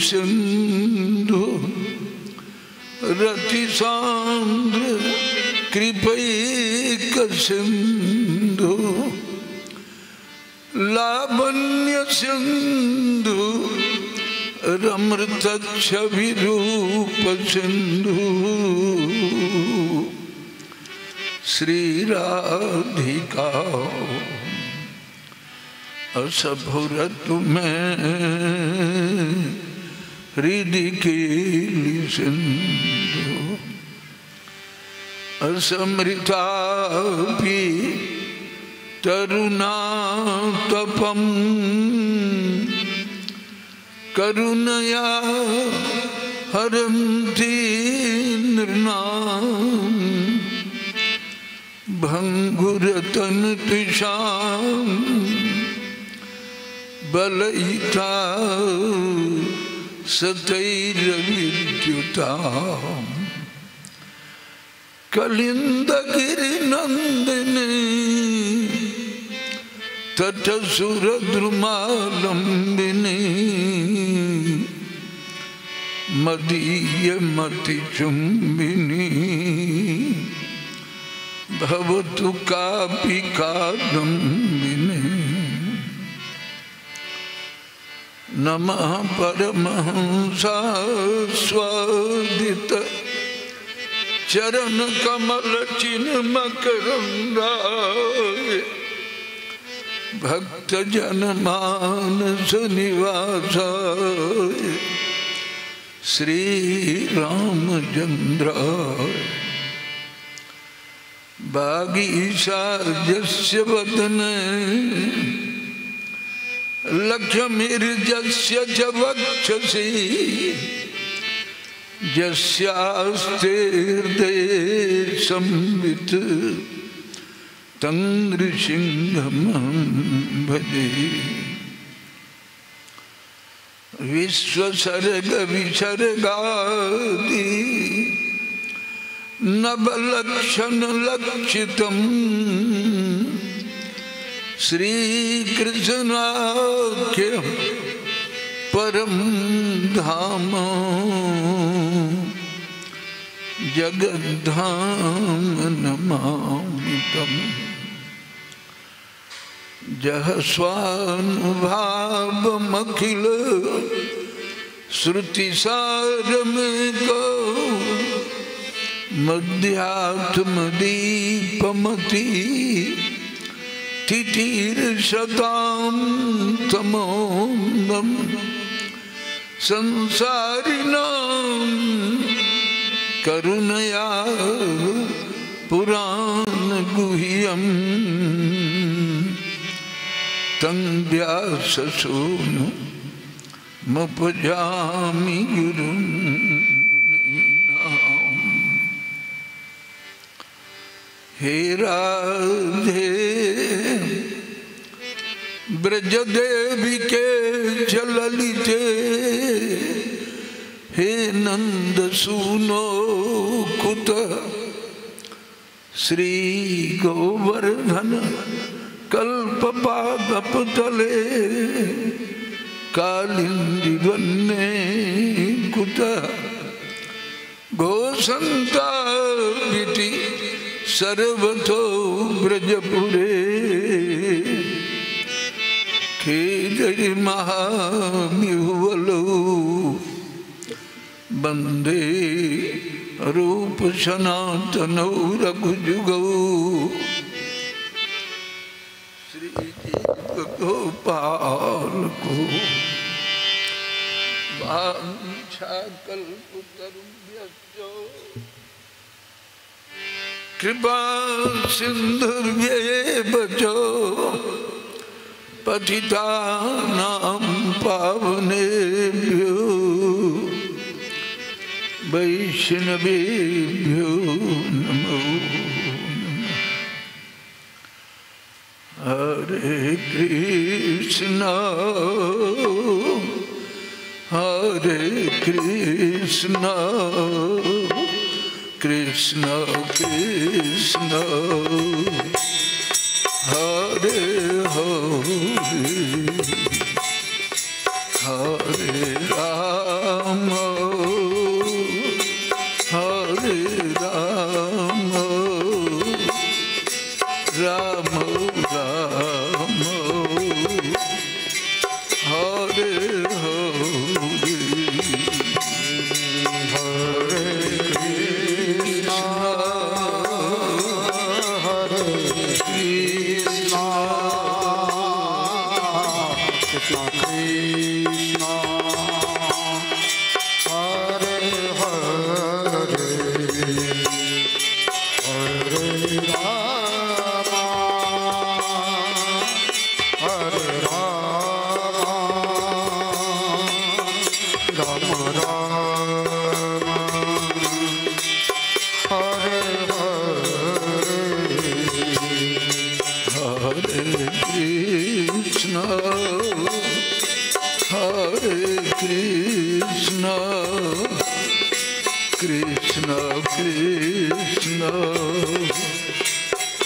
सिंधु रति सांद्र कृपैक सिंधु लावण्य सिंधु रमृत छवि रूप सिंधु श्री राधिका असभुरत में हृदय केली सिंधु असमृता भी तरुणा तपम करुणया हरन्ति नृणाम् भंगुरतन तुषाम बलयिता सतैर्विद्युताम् कलिंदगिरिनंदिनी तटसुरद्रुमालंबिनी मदीयमति चुंबिनी भवतु कापि कादम्बिनी नमः परमहंसास्वादित चरण कमल चिन्ह मकरंदाय भक्त जन मानस निवासाय श्री रामचंद्राय बागीशार्यस्य वदने लक्ष्मीर्यस्य च वक्षसि यस्यास्ते हृदये संवित् तं नृसिंहमहं भजे विश्वसर्ग विसर्गादि नवलक्षण लक्षितम् श्रीकृष्णाख्यं परम धाम जगद्धाम नमामि तम् जह स्वानुभावमखिल श्रुतिसारमेको मध्यात्मदीपमति तिथिर्षतां तमोऽन्धं संसारिणां करुणया पुराणगुह्यं तं व्याससूनुमुपजामि गुरुं हे राधे ब्रजदेविके ललिते हे नंद सूनो कुत श्री गोवर्धन कल्पपादपतले कालिंदी वन्ने कुत घोषन्ताभिति सर्वतो ब्रजपुरे केजरि महाम्युवलो वंदे रूप सनातनौ रघुजुगौ श्री गोपाल को वाञ्छाकल्पतरुभ्यश्च कृपा सिंधुभ्येव च पतितानां पावनेभ्यो वैष्णवेभ्यो नमो नमः। हरे कृष्णा कृष्ण कृष्ण हरे हरे हरे राम राम राम हरे हरे कृष्णा कृष्णा कृष्णा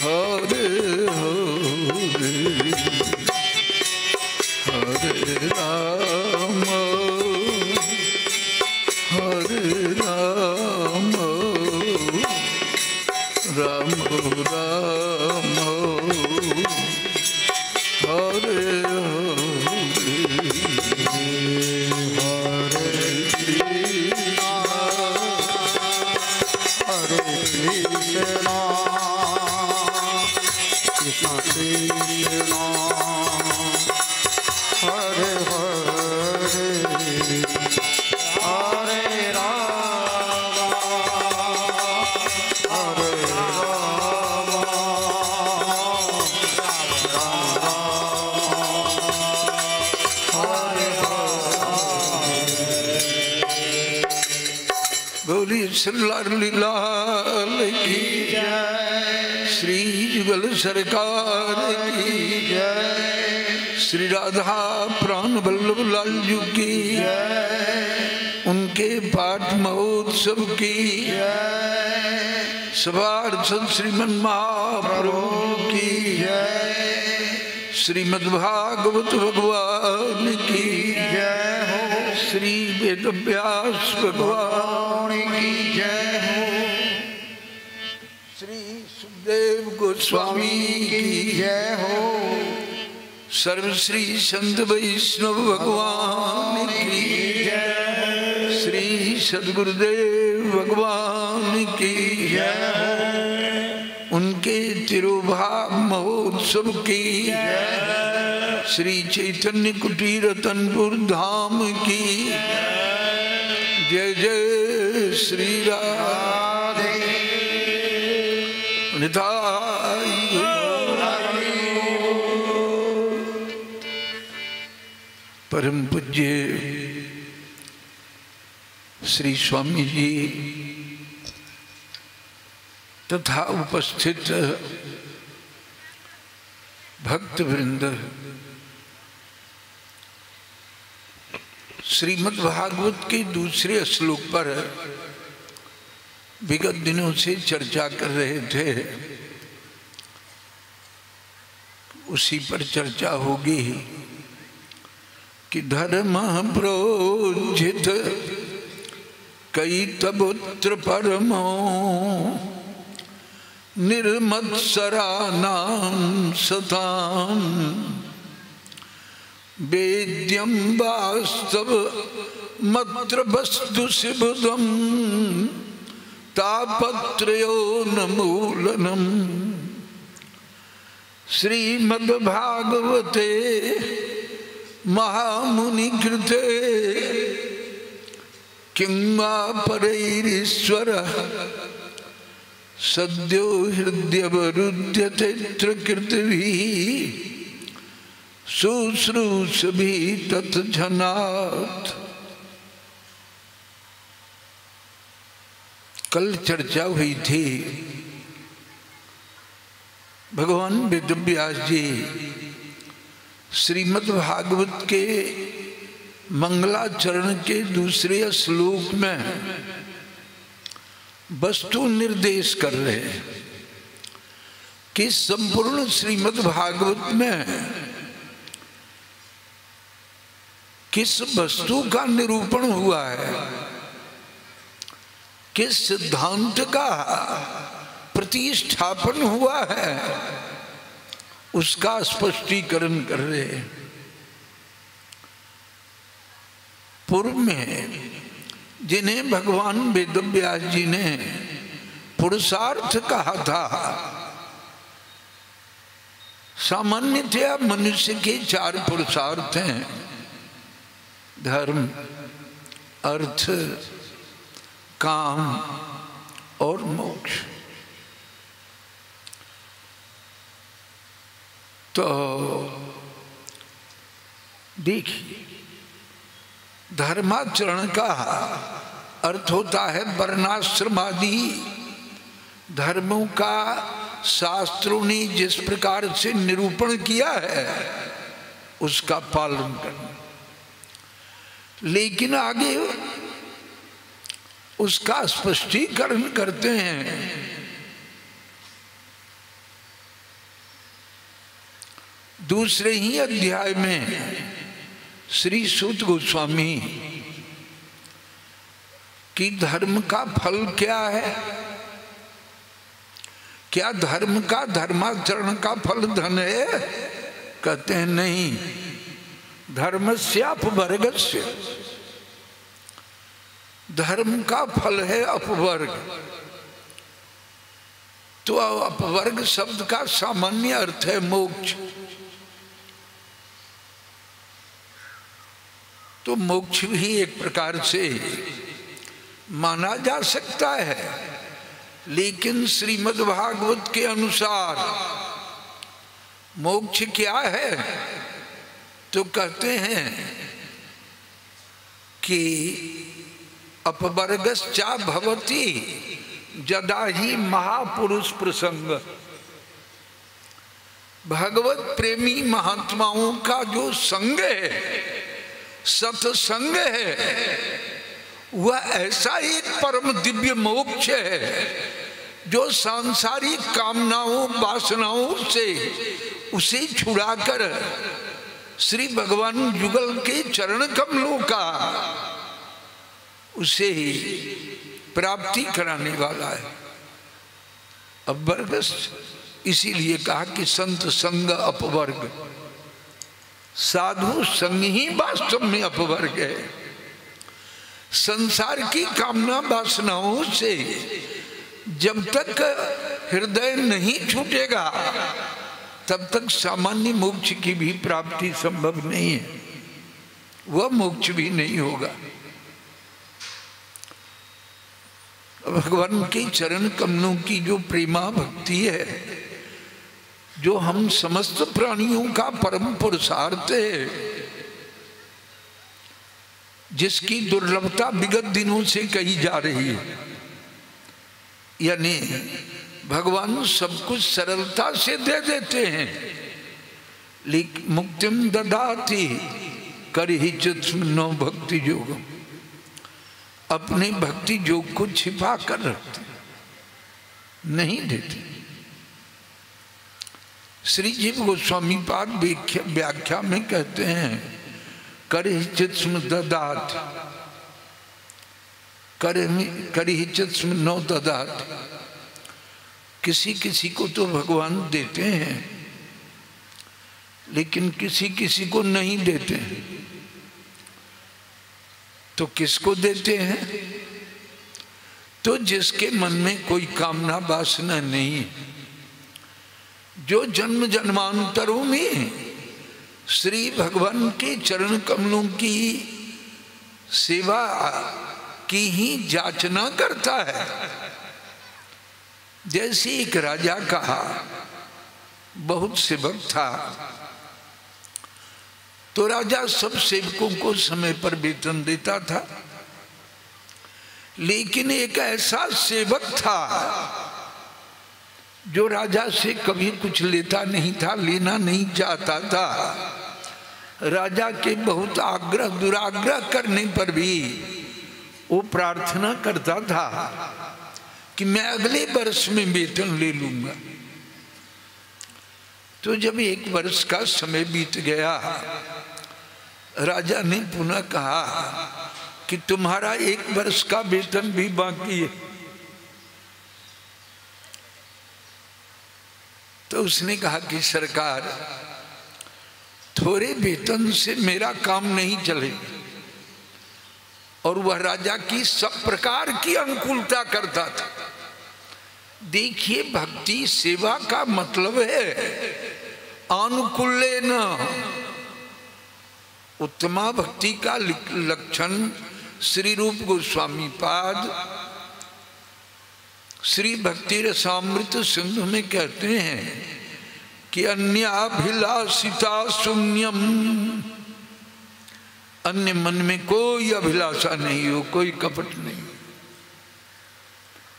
हरे हरे हरे राम राम राम हरे लाल की जय, श्री युगल सरकार की जय, श्री राधा प्राण वल्लभ लाल जी की जय, उनके पाठ महोत्सव की जय, सवार्थ श्रीमन महाप्रभु की जय, श्रीमद्भागवत भगवान की जय हो, श्री वेद व्यास भगवान की जय हो, श्री सुखदेव गोस्वामी की जय हो, सर्वश्री संत वैष्णव भगवान की जय, श्री सद्गुरुदेव भगवान की जय हो, उनके तिरुभाव महोत्सव की जय, श्री चैतन्य कुटीर रतनपुर धाम की जय जय श्री राधे निताई परम पूज्य श्री स्वामी जी तथा उपस्थित भक्त वृंद, श्रीमद् भागवत के दूसरे श्लोक पर विगत दिनों से चर्चा कर रहे थे, उसी पर चर्चा होगी कि धर्म प्रोज्झित कैतवोत्र परमो निर्मत्सराणां सतां वेद्यं वास्तवमत्र वस्तु शिवदं तापत्रयोन्मूलनम् श्रीमद्भागवते महामुनिकृते किं वा परैरीश्वरः सद्यो हृदयवरुध्यते कृतभिः शुश्रूषभिः तत्क्षणात्। कल चर्चा हुई थी, भगवान वेदव्यास जी श्रीमद् भागवत के मंगलाचरण के दूसरे श्लोक में वस्तु निर्देश कर रहे हैं कि संपूर्ण श्रीमद् भागवत में किस वस्तु का निरूपण हुआ है, किस सिद्धांत का प्रतिष्ठापन हुआ है, उसका स्पष्टीकरण कर रहे हैं। पूर्व में जिन्हें भगवान वेदव्यास जी ने पुरुषार्थ कहा था, सामान्यतया मनुष्य के 4 पुरुषार्थ हैं, धर्म, अर्थ, काम और मोक्ष। तो देखिए, धर्माचरण का अर्थ होता है वर्णाश्रमादि धर्मों का शास्त्रों ने जिस प्रकार से निरूपण किया है उसका पालन करना। लेकिन आगे उसका स्पष्टीकरण करते हैं। दूसरे ही अध्याय में श्री सूत गोस्वामी कि धर्म का फल क्या है? क्या धर्म का धर्माचरण का फल धन है? कहते हैं नहीं, धर्मस्यापवर्गस्य, धर्म का फल है अपवर्ग। तो अपवर्ग शब्द का सामान्य अर्थ है मोक्ष। तो मोक्ष भी एक प्रकार से माना जा सकता है, लेकिन श्रीमद् भागवत के अनुसार मोक्ष क्या है? तो कहते हैं कि अपवर्गश्चा भवति जदा ही महापुरुष प्रसंग। भगवत प्रेमी महात्माओं का जो संग है, सत्संग है, वह ऐसा एक परम दिव्य मोक्ष है जो सांसारिक कामनाओं वासनाओं से उसे छुड़ाकर श्री भगवान युगल के चरण कमलों का उसे प्राप्ति कराने वाला है। अपवर्ग इसीलिए कहा कि संत संग अपवर्ग, साधु संग ही वास्तव में अपवर्ग है। संसार की कामना वासनाओं से जब तक हृदय नहीं छूटेगा तब तक सामान्य मोक्ष की भी प्राप्ति संभव नहीं है, वह मोक्ष भी नहीं होगा। भगवान के चरण कमलों की जो प्रेमा भक्ति है, जो हम समस्त प्राणियों का परम पुरुषार्थ है, जिसकी दुर्लभता विगत दिनों से कही जा रही है, यानी भगवान सब कुछ सरलता से दे देते हैं, लेकिन मुक्तिम ददाति करहिचित् नो भक्ति योगम, अपने भक्ति योग को छिपा कर रखते, नहीं देते। श्री जीव गोस्वामी पाद व्याख्या में कहते हैं करहिचित् ददात, करहिचित् नो ददात, किसी किसी को तो भगवान देते हैं लेकिन किसी किसी को नहीं देते। तो किसको देते हैं? तो जिसके मन में कोई कामना वासना नहीं, जो जन्म जन्मांतरों में श्री भगवान के चरण कमलों की सेवा की ही जाचना करता है। जैसे एक राजा का बहुत सेवक था, तो राजा सब सेवकों को समय पर वेतन देता था, लेकिन एक ऐसा सेवक था जो राजा से कभी कुछ लेता नहीं था, लेना नहीं चाहता था। राजा के बहुत आग्रह दुराग्रह करने पर भी वो प्रार्थना करता था कि मैं अगले वर्ष में वेतन ले लूंगा। तो जब एक वर्ष का समय बीत गया, राजा ने पुनः कहा कि तुम्हारा एक वर्ष का वेतन भी बाकी है। तो उसने कहा कि सरकार, थोड़े वेतन से मेरा काम नहीं चलेगा। और वह राजा की सब प्रकार की अनुकूलता करता था। देखिए, भक्ति सेवा का मतलब है अनुकूलेन। उत्तमा भक्ति का लक्षण श्री रूप गोस्वामी पाद श्री भक्ति रसामृत सिंधु में कहते हैं कि अन्याभिलाषिता शून्यम अन्य मन में कोई अभिलाषा नहीं हो, कोई कपट नहीं,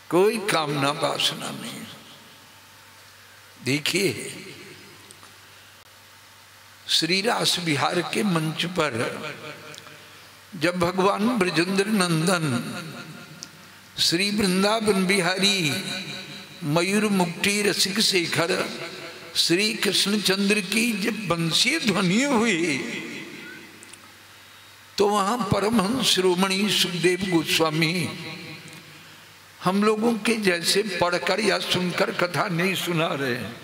कोई कामना वासना नहीं। देखिए श्री रास विहार के मंच पर जब भगवान ब्रजेंद्र नंदन श्री वृंदावन बिहारी मयूर मुक्ति रसिक शेखर श्री कृष्णचंद्र की जब बंसी ध्वनि हुई तो वहां परमहंस शिरोमणि सुखदेव गोस्वामी हम लोगों के जैसे पढ़कर या सुनकर कथा नहीं सुना रहे हैं।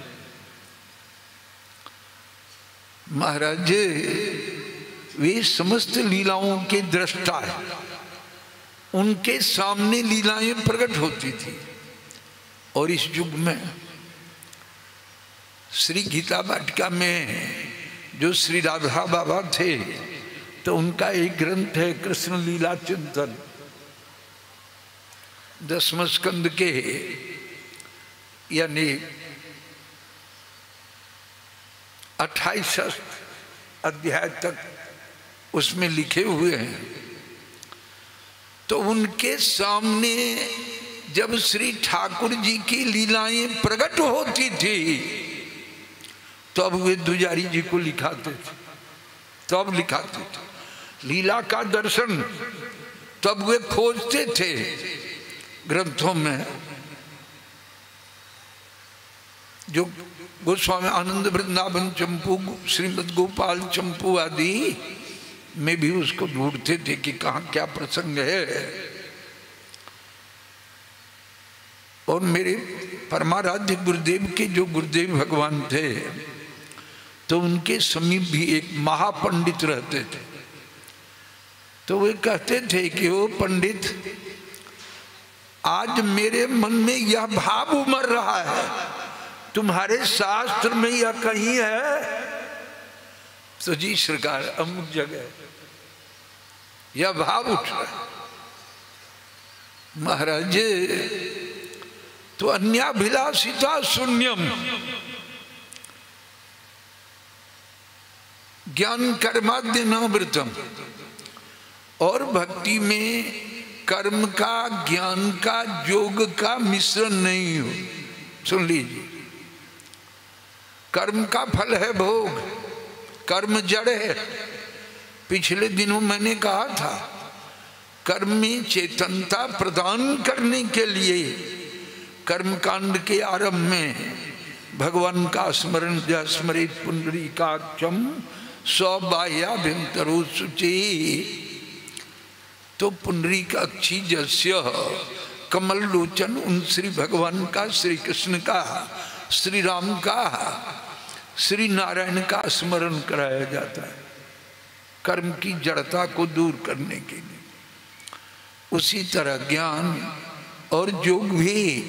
महाराज वे समस्त लीलाओं के दृष्टा है, उनके सामने लीलाएं प्रकट होती थी। और इस युग में श्री गीता वाटिका में जो श्री राधा बाबा थे तो उनका एक ग्रंथ है कृष्ण लीला चिंतन, 10वें स्कंद के यानी 28 अध्याय तक उसमें लिखे हुए हैं। तो उनके सामने जब श्री ठाकुर जी की लीलाएं प्रकट होती थी तो अब वे दुजारी जी को लिखाते थे, तब लिखाते थे लीला का दर्शन, तब वे खोजते थे ग्रंथों में। जो गोस्वामी आनंद वृंदावन चंपू, श्रीमद गोपाल चंपू आदि में भी उसको ढूंढते थे कि कहाँ क्या प्रसंग है। और मेरे परमाराध्य गुरुदेव के जो गुरुदेव भगवान थे तो उनके समीप भी एक महापंडित रहते थे। तो वे कहते थे कि ओ पंडित, आज मेरे मन में यह भाव उमड़ रहा है, तुम्हारे शास्त्र में यह कहीं है? तो जी सरकार अमुक जगह यह भाव उठ रहा है। महाराज तो अन्याभिलाषिता शून्यम, ज्ञान कर्माद्य नावृतम, और भक्ति में कर्म का, ज्ञान का, योग का मिश्रण नहीं हो। सुन लीजिए, कर्म का फल है भोग, कर्म जड़ है। पिछले दिनों मैंने कहा था कर्म में चेतनता प्रदान करने के लिए कर्मकांड के आरंभ में भगवान का स्मरण, स्मरित पुंडरीकाक्षम स्वबाह्याभ्यंतरो शुचि। तो पुंडरीकाक्षी जस्य कमल लोचन, उन श्री भगवान का, श्री कृष्ण का, श्री राम का, श्री नारायण का स्मरण कराया जाता है कर्म की जड़ता को दूर करने के लिए। उसी तरह ज्ञान और योग भी,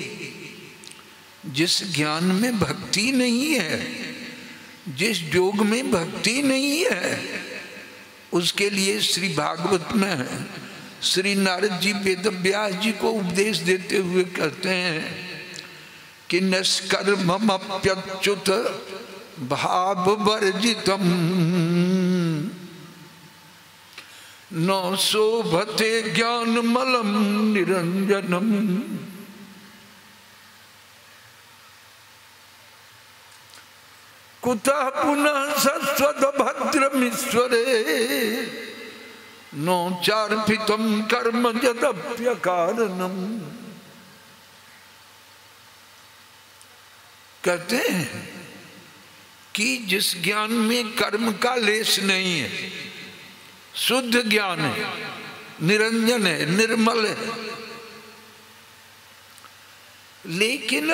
जिस ज्ञान में भक्ति नहीं है, जिस योग में भक्ति नहीं है, उसके लिए श्री भागवत में श्री नारद जी वेद व्यास जी को उपदेश देते हुए कहते हैं कि निष्कर्ममप्यच्युत भाव वर्जितम न शोभते ज्ञान मलम निरंजनम। कुतः पुनः सस्वद भद्रमीश्वरे नो चार्पितम कर्म यदप्य कारणम। कहते हैं कि जिस ज्ञान में कर्म का लेश नहीं है, शुद्ध ज्ञान है, निरंजन है, निर्मल है, लेकिन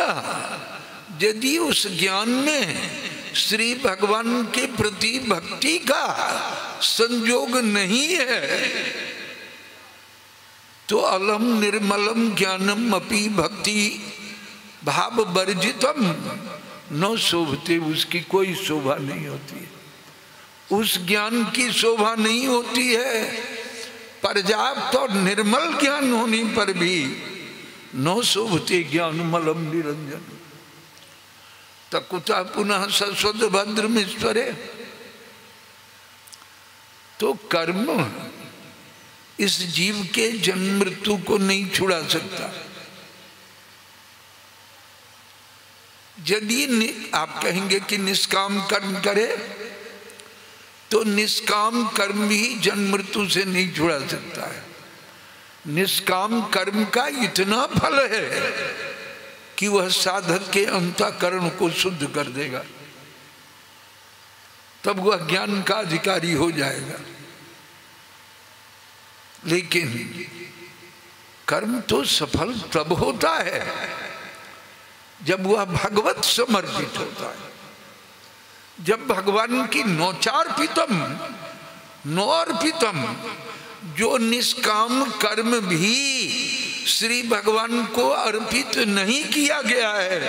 यदि उस ज्ञान में श्री भगवान के प्रति भक्ति का संयोग नहीं है तो अलम निर्मलम ज्ञानम अपि भक्ति भाव वर्जितम न शोभते, उसकी कोई शोभा नहीं होती है। उस ज्ञान की शोभा नहीं होती है। पर्याप्त और निर्मल ज्ञान होने पर भी न शोभते ज्ञान मलम निरंजन। तकुता पुनः सस्वद भद्रमीश्वरे, तो कर्म इस जीव के जन्म मृत्यु को नहीं छुड़ा सकता। यदि आप कहेंगे कि निष्काम कर्म करे, तो निष्काम कर्म भी जन्म मृत्यु से नहीं छुड़ा सकता है। निष्काम कर्म का इतना फल है कि वह साधक के अंतःकरण को शुद्ध कर देगा, तब वह ज्ञान का अधिकारी हो जाएगा। लेकिन कर्म तो सफल तब होता है जब वह भगवत समर्पित होता है, जब भगवान की नौर्पितम जो निष्काम कर्म भी श्री भगवान को अर्पित नहीं किया गया है,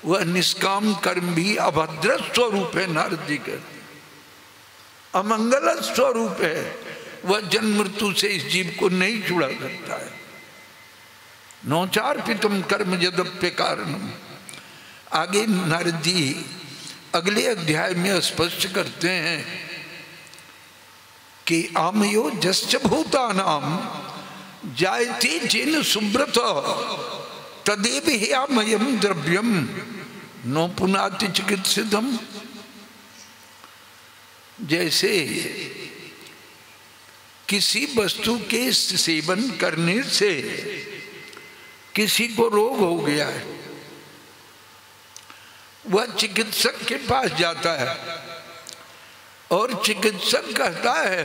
वह निष्काम कर्म भी अभद्र स्वरूप है। नारद जी के अमंगल स्वरूप है, वह जन्म मृत्यु से इस जीव को नहीं छुड़ा सकता है। नौचार्पितम कर्म यद्यप्य कारणम। आगे नारद जी अगले अध्याय में स्पष्ट करते हैं कि आमयो जस्य भूतानाम जायते जेन सुब्रत तदेव ह्यामयम् द्रव्यम नो पुनाति चिकित्सितम। जैसे किसी वस्तु के सेवन करने से किसी को रोग हो गया है, वह चिकित्सक के पास जाता है और चिकित्सक कहता है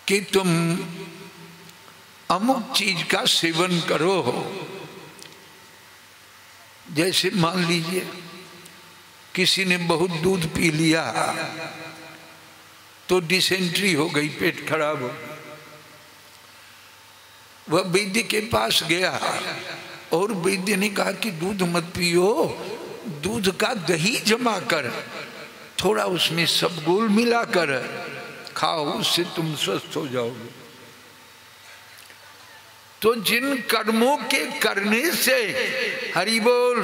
कि तुम अमुक चीज का सेवन करो। जैसे मान लीजिए किसी ने बहुत दूध पी लिया तो डिसेंट्री हो गई, पेट खराब हो गया। वह वैद्य के पास गया और वैद्य ने कहा कि दूध मत पियो, दूध का दही जमा कर थोड़ा उसमें सब गोल मिलाकर खाओ, उससे तुम स्वस्थ हो जाओगे। तो जिन कर्मों के करने से, हरि बोल,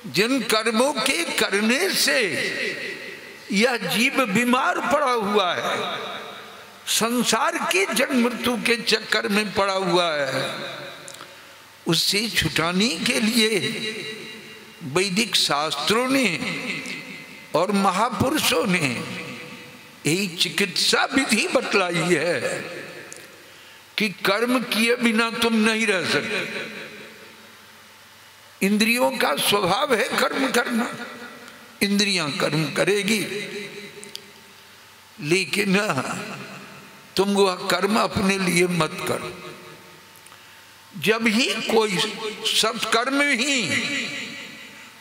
जिन कर्मों के करने से यह जीव बीमार पड़ा हुआ है, संसार के जन्म मृत्यु के चक्कर में पड़ा हुआ है, उससे छुटाने के लिए वैदिक शास्त्रों ने और महापुरुषों ने एक चिकित्सा विधि बतलाई है कि कर्म किए बिना तुम नहीं रह सकते। इंद्रियों का स्वभाव है कर्म करना, इंद्रियां कर्म करेगी, लेकिन तुम वह कर्म अपने लिए मत करो। जब ही कोई सत्कर्म ही,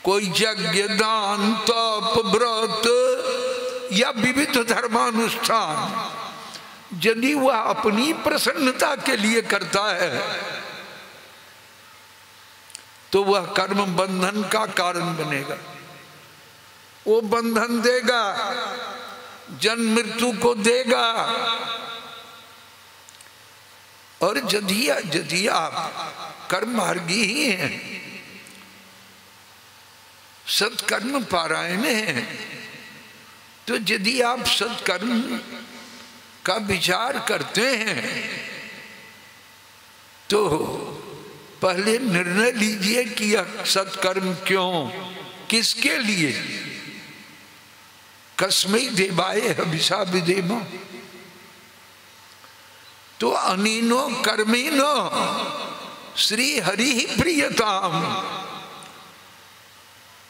कोई यज्ञ, दान, तप, व्रत या विविध धर्मानुष्ठान यदि वह अपनी प्रसन्नता के लिए करता है तो वह कर्म बंधन का कारण बनेगा। वो बंधन देगा, जन्म मृत्यु को देगा। और यदि आप कर्म मार्गी ही हैं, सत्कर्म पारायण हैं, तो यदि आप सत्कर्म का विचार करते हैं तो पहले निर्णय लीजिए कि यह सत्कर्म क्यों, किसके लिए। कस्मै देवाय हविषा विधेम। तो अनीनो कर्मेनो श्री हरि प्रियताम,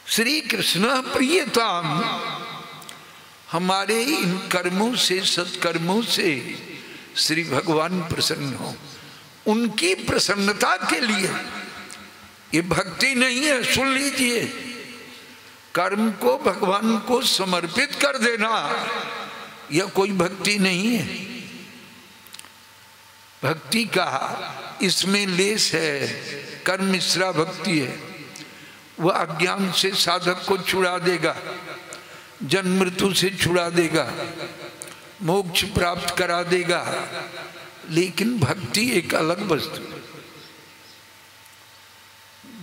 श्री कृष्ण प्रियताम। हमारे इन कर्मों से, सत्कर्मों से श्री भगवान प्रसन्न हो। उनकी प्रसन्नता के लिए, ये भक्ति नहीं है, सुन लीजिए, कर्म को भगवान को समर्पित कर देना यह कोई भक्ति नहीं है। भक्ति का इसमें लेस है, कर्म मिश्रा भक्ति है। वह अज्ञान से साधक को छुड़ा देगा, जन्म मृत्यु से छुड़ा देगा, मोक्ष प्राप्त करा देगा। लेकिन भक्ति एक अलग वस्तु।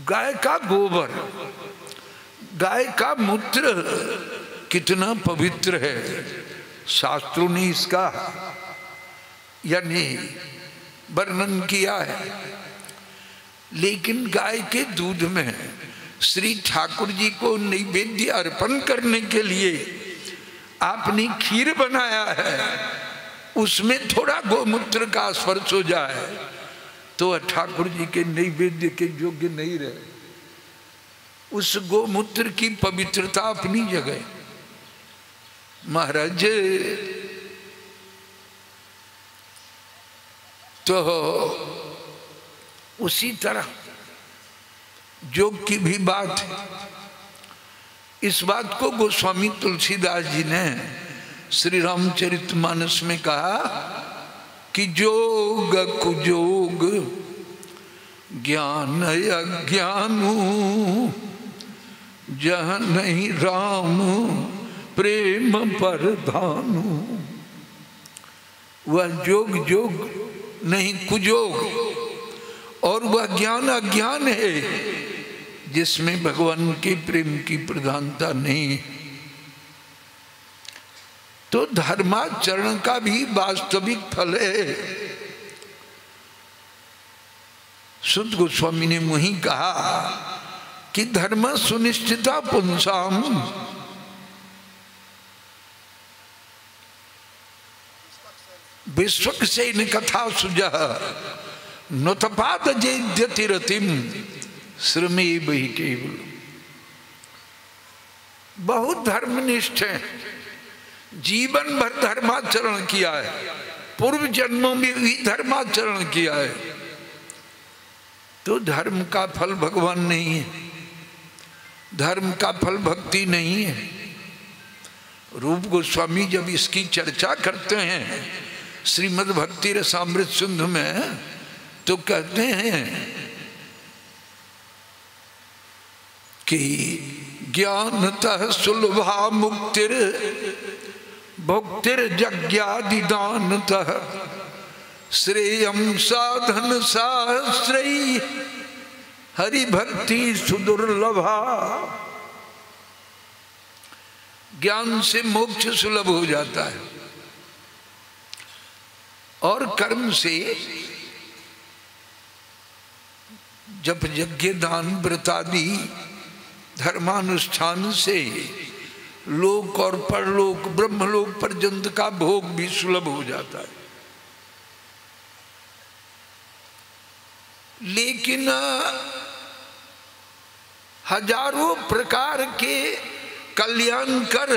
गाय का गोबर गाय का मूत्र कितना पवित्र है, शास्त्रों ने इसका यानी वर्णन किया है। लेकिन गाय के दूध में श्री ठाकुर जी को नैवेद्य अर्पण करने के लिए आपने खीर बनाया है, उसमें थोड़ा गोमूत्र का स्पर्श हो जाए तो ठाकुर जी के नैवेद्य के योग्य नहीं रहे। उस गोमूत्र की पवित्रता अपनी जगह। महाराज तो उसी तरह योग की भी बात है। इस बात को गोस्वामी तुलसीदास जी ने श्री रामचरितमानस में कहा कि जोग कुजोग ज्ञान अज्ञानु जहाँ नहीं राम प्रेम परधानु। वह जोग जोग नहीं कुजोग, और वह ज्ञान अज्ञान है जिसमें भगवान के प्रेम की प्रधानता नहीं। तो धर्माचरण का भी वास्तविक फल है। सुत गोस्वामी ने वही कहा कि धर्म सुनिश्चिता पुंसाम, विश्वक से इन कथा सुजा नोतपाद जयति रतिम श्रमे बही केवल। बहुत धर्मनिष्ठ है, जीवन भर धर्माचरण किया है, पूर्व जन्मों में भी धर्माचरण किया है, तो धर्म का फल भगवान नहीं है, धर्म का फल भक्ति नहीं है। रूप गोस्वामी जब इसकी चर्चा करते हैं श्रीमद् भक्ति रसामृत सिंधु में, तो कहते हैं कि ज्ञानतः सुलभा मुक्तिर भुक्तिर यज्ञादिदानतः श्रेयम साधन सहस्रई हरि भक्ति सुदुर्लभा। ज्ञान से मोक्ष सुलभ हो जाता है और कर्म से जब यज्ञ दान व्रतादि धर्मानुष्ठान से लोक और परलोक ब्रह्मलोक पर्यंत का भोग भी सुलभ हो जाता है। लेकिन हजारों प्रकार के कल्याणकर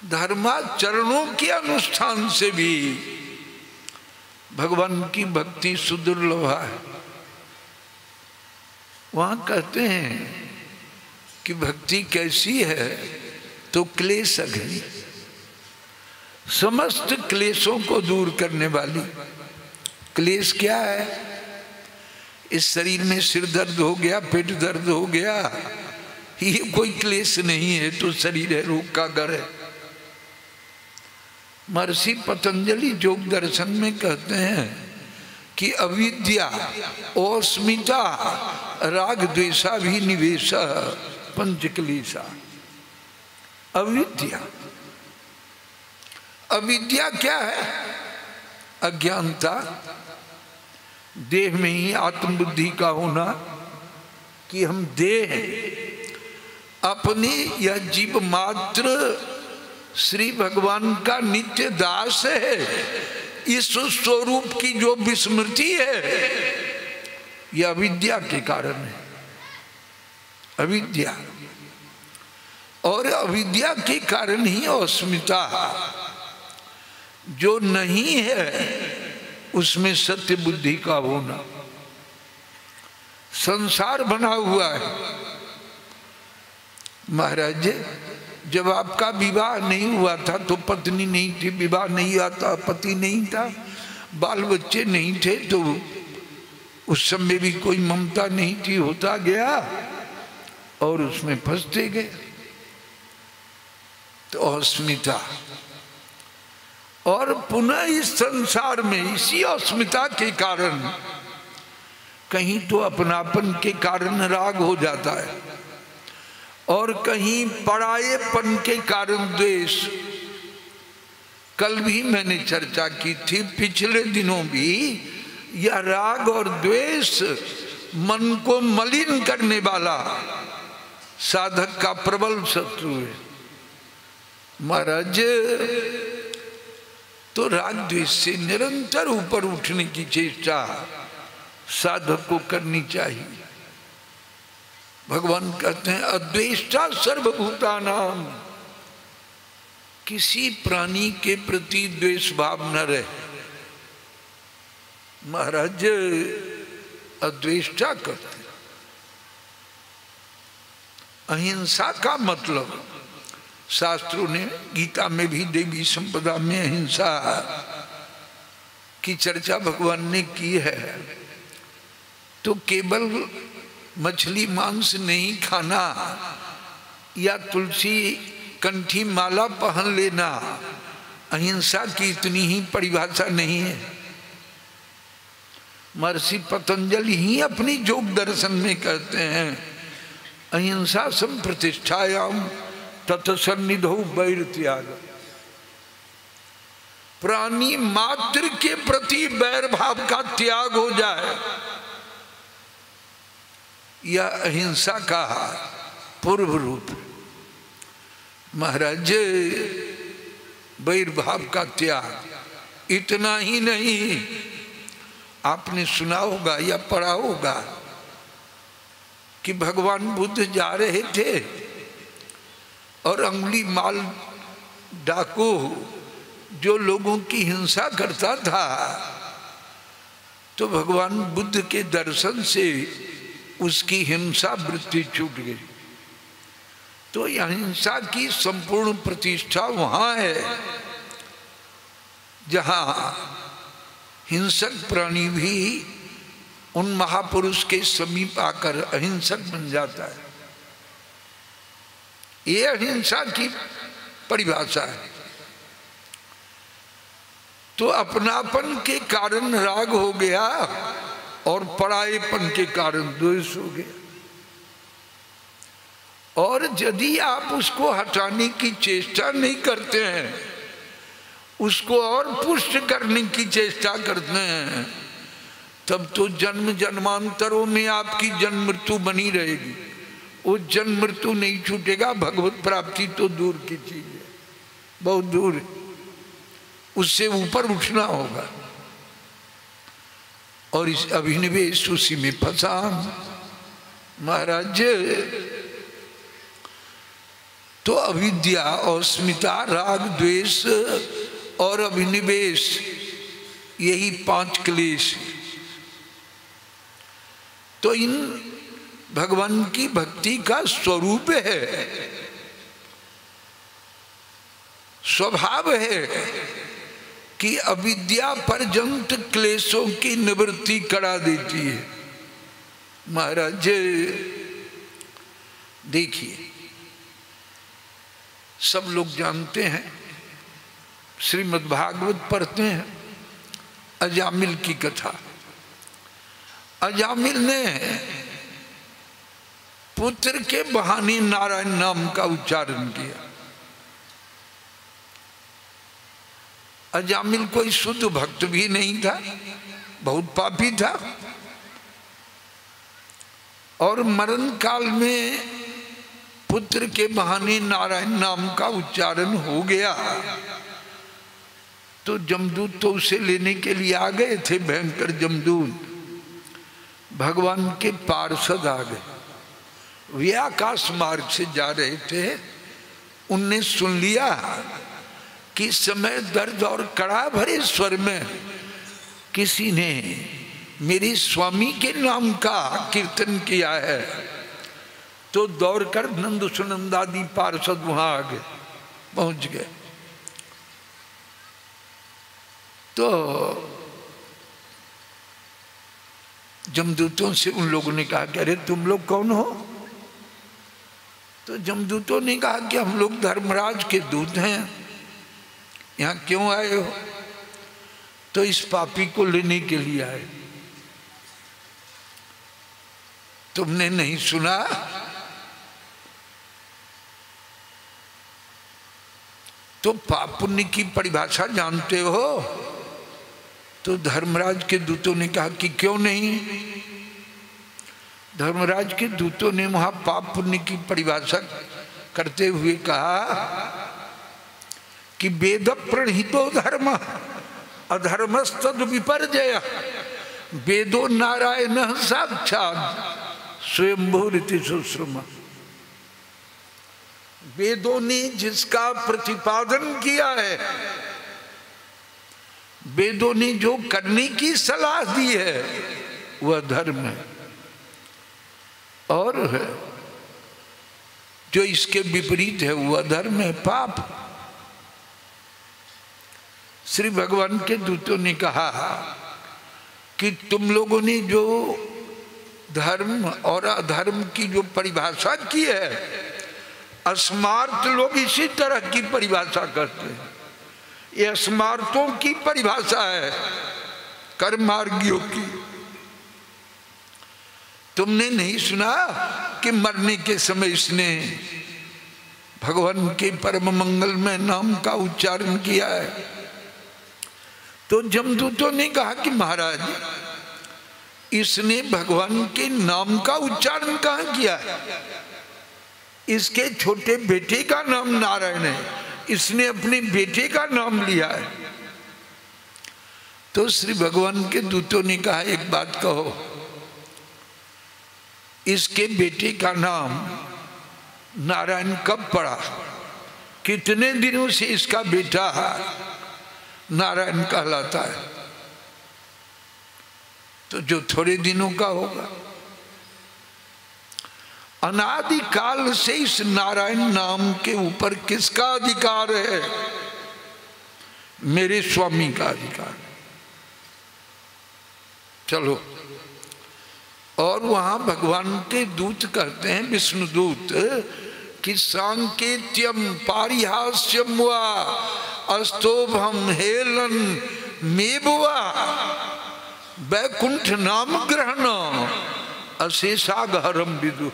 धर्माचरणों के अनुष्ठान से भी भगवान की भक्ति सुदुर्लभ है। वहां कहते हैं कि भक्ति कैसी है, तो क्लेश अग्नि, समस्त क्लेशों को दूर करने वाली। क्लेश क्या है? इस शरीर में सिर दर्द हो गया, पेट दर्द हो गया, ये कोई क्लेश नहीं है, तो शरीर है, रोग का घर है। महर्षि पतंजलि योग दर्शन में कहते हैं कि अविद्या अस्मिता राग द्वेषा भी निवेश पंचक्लेशा। अविद्या, अविद्या क्या है? अज्ञानता, देह में ही आत्मबुद्धि का होना कि हम देह अपने या जीव मात्र श्री भगवान का नित्य दास है। इस स्वरूप की जो विस्मृति है यह अविद्या के कारण है। अविद्या, और अविद्या के कारण ही अस्मिता जो नहीं है उसमें सत्य बुद्धि का होना। संसार बना हुआ है। महाराज जब आपका विवाह नहीं हुआ था तो पत्नी नहीं थी, विवाह नहीं आता, पति नहीं था, बाल बच्चे नहीं थे, तो उस समय भी कोई ममता नहीं थी, होता गया और उसमें फंसते गए। तो अस्मिता, और पुनः इस संसार में इसी अस्मिता के कारण कहीं तो अपनापन के कारण राग हो जाता है और कहीं परायेपन के कारण द्वेष। कल भी मैंने चर्चा की थी, पिछले दिनों भी, यह राग और द्वेष मन को मलिन करने वाला साधक का प्रबल शत्रु है। महाराज, तो राग द्वेष से निरंतर ऊपर उठने की चेष्टा साधक को करनी चाहिए। भगवान कहते हैं अद्वेष्टा सर्वभूतानाम, किसी प्राणी के प्रति द्वेष भाव न रहे। महाराज अद्वेष्टा करते। अहिंसा का मतलब शास्त्रों ने, गीता में भी देवी संपदा में अहिंसा की चर्चा भगवान ने की है। तो केवल मछली मांस नहीं खाना या तुलसी कंठी माला पहन लेना अहिंसा की इतनी ही परिभाषा नहीं है। महर्षि पतंजलि ही अपनी योग दर्शन में कहते हैं अहिंसा संप्रतिष्ठायाम तत्सन्निधौ वैर त्याग। प्राणी मात्र के प्रति वैर भाव का त्याग हो जाए, यह अहिंसा का पूर्व रूप। महाराज वैर भाव का त्याग। इतना ही नहीं, आपने सुना होगा या पढ़ा होगा कि भगवान बुद्ध जा रहे थे और अंगुली माल डाकू जो लोगों की हिंसा करता था, तो भगवान बुद्ध के दर्शन से उसकी हिंसा वृत्ति छूट गई। तो यह हिंसा की संपूर्ण प्रतिष्ठा वहां है जहां हिंसक प्राणी भी उन महापुरुष के समीप आकर अहिंसक बन जाता है। यह अहिंसा की परिभाषा है। तो अपनापन के कारण राग हो गया और परायेपन के कारण द्वेष हो गया। और यदि आप उसको हटाने की चेष्टा नहीं करते हैं, उसको और पुष्ट करने की चेष्टा करते हैं, तब तो जन्म जन्मांतरों में आपकी जन्म मृत्यु बनी रहेगी। वो जन्म मृत्यु नहीं छूटेगा। भगवत प्राप्ति तो दूर की चीज है, बहुत दूर है। उससे ऊपर उठना होगा। और इस अभिनिवेश उसी में फंसा। महाराज, तो अविद्या, अस्मिता, राग, द्वेष और अभिनिवेश, यही 5 क्लेश। तो इन भगवान की भक्ति का स्वरूप है, स्वभाव है कि अविद्या पर्यंत क्लेशों की निवृत्ति करा देती है। महाराज देखिए, सब लोग जानते हैं, श्रीमद् भागवत पढ़ते हैं, अजामिल की कथा। अजामिल ने पुत्र के बहाने नारायण नाम का उच्चारण किया। अजामिल कोई शुद्ध भक्त भी नहीं था, बहुत पापी था। और मरण काल में पुत्र के बहाने नारायण नाम का उच्चारण हो गया तो जमदूत तो उसे लेने के लिए आ गए थे। भयंकर जमदूत भगवान के पार्षद आ गए। वे आकाश मार्ग से जा रहे थे। उनने सुन लिया कि समय दर्द और कड़ा भरे स्वर में किसी ने मेरे स्वामी के नाम का कीर्तन किया है। तो दौड़कर नंद सुनंदादि पार्षद वहां आ गए, पहुंच गए। तो जमदूतों से उन लोगों ने कहा कि अरे तुम लोग कौन हो? तो जमदूतों ने कहा कि हम लोग धर्मराज के दूत हैं, यहाँ क्यों आए हो? तो इस पापी को लेने के लिए आए। तुमने नहीं सुना? तो पाप पुण्य की परिभाषा जानते हो? तो धर्मराज के दूतों ने कहा कि क्यों नहीं। धर्मराज के दूतों ने वहां पाप पुण्य की परिभाषा करते हुए कहा कि वेद प्रणहितो धर्म अधर्मस्तद विपर्जय, वेदो नारायण साक्षात स्वयंभूरिति सुश्रुमा। वेदों ने जिसका प्रतिपादन किया है, वेदों ने जो करने की सलाह दी है वह धर्म है, और जो इसके विपरीत है वह धर्म है, पाप। श्री भगवान के दूतों ने कहा कि तुम लोगों ने जो धर्म और अधर्म की जो परिभाषा की है, अस्मार्थ लोग इसी तरह की परिभाषा करते हैं। ये अस्मार्थों की परिभाषा है, कर्म मार्गियों की। तुमने नहीं सुना कि मरने के समय इसने भगवान के परम मंगलमय नाम का उच्चारण किया है? तो जमदूतों ने कहा कि महाराज, इसने भगवान के नाम का उच्चारण कहाँ किया है? इसके छोटे बेटे का नाम नारायण है, इसने अपने बेटे का नाम लिया है। तो श्री भगवान के दूतों ने कहा एक बात कहो, इसके बेटे का नाम नारायण कब पड़ा? कितने दिनों से इसका बेटा नारायण कहलाता है? तो जो थोड़े दिनों का होगा। अनादि काल से इस नारायण नाम के ऊपर किसका अधिकार है? मेरे स्वामी का अधिकार। चलो, और वहां भगवान के दूत कहते हैं, विष्णु दूत, कि सांकेत्यम पारिहास्यम वा अस्तोभम हेलन मेबुआ वैकुंठ नाम ग्रहण अशेषागहरम विदु।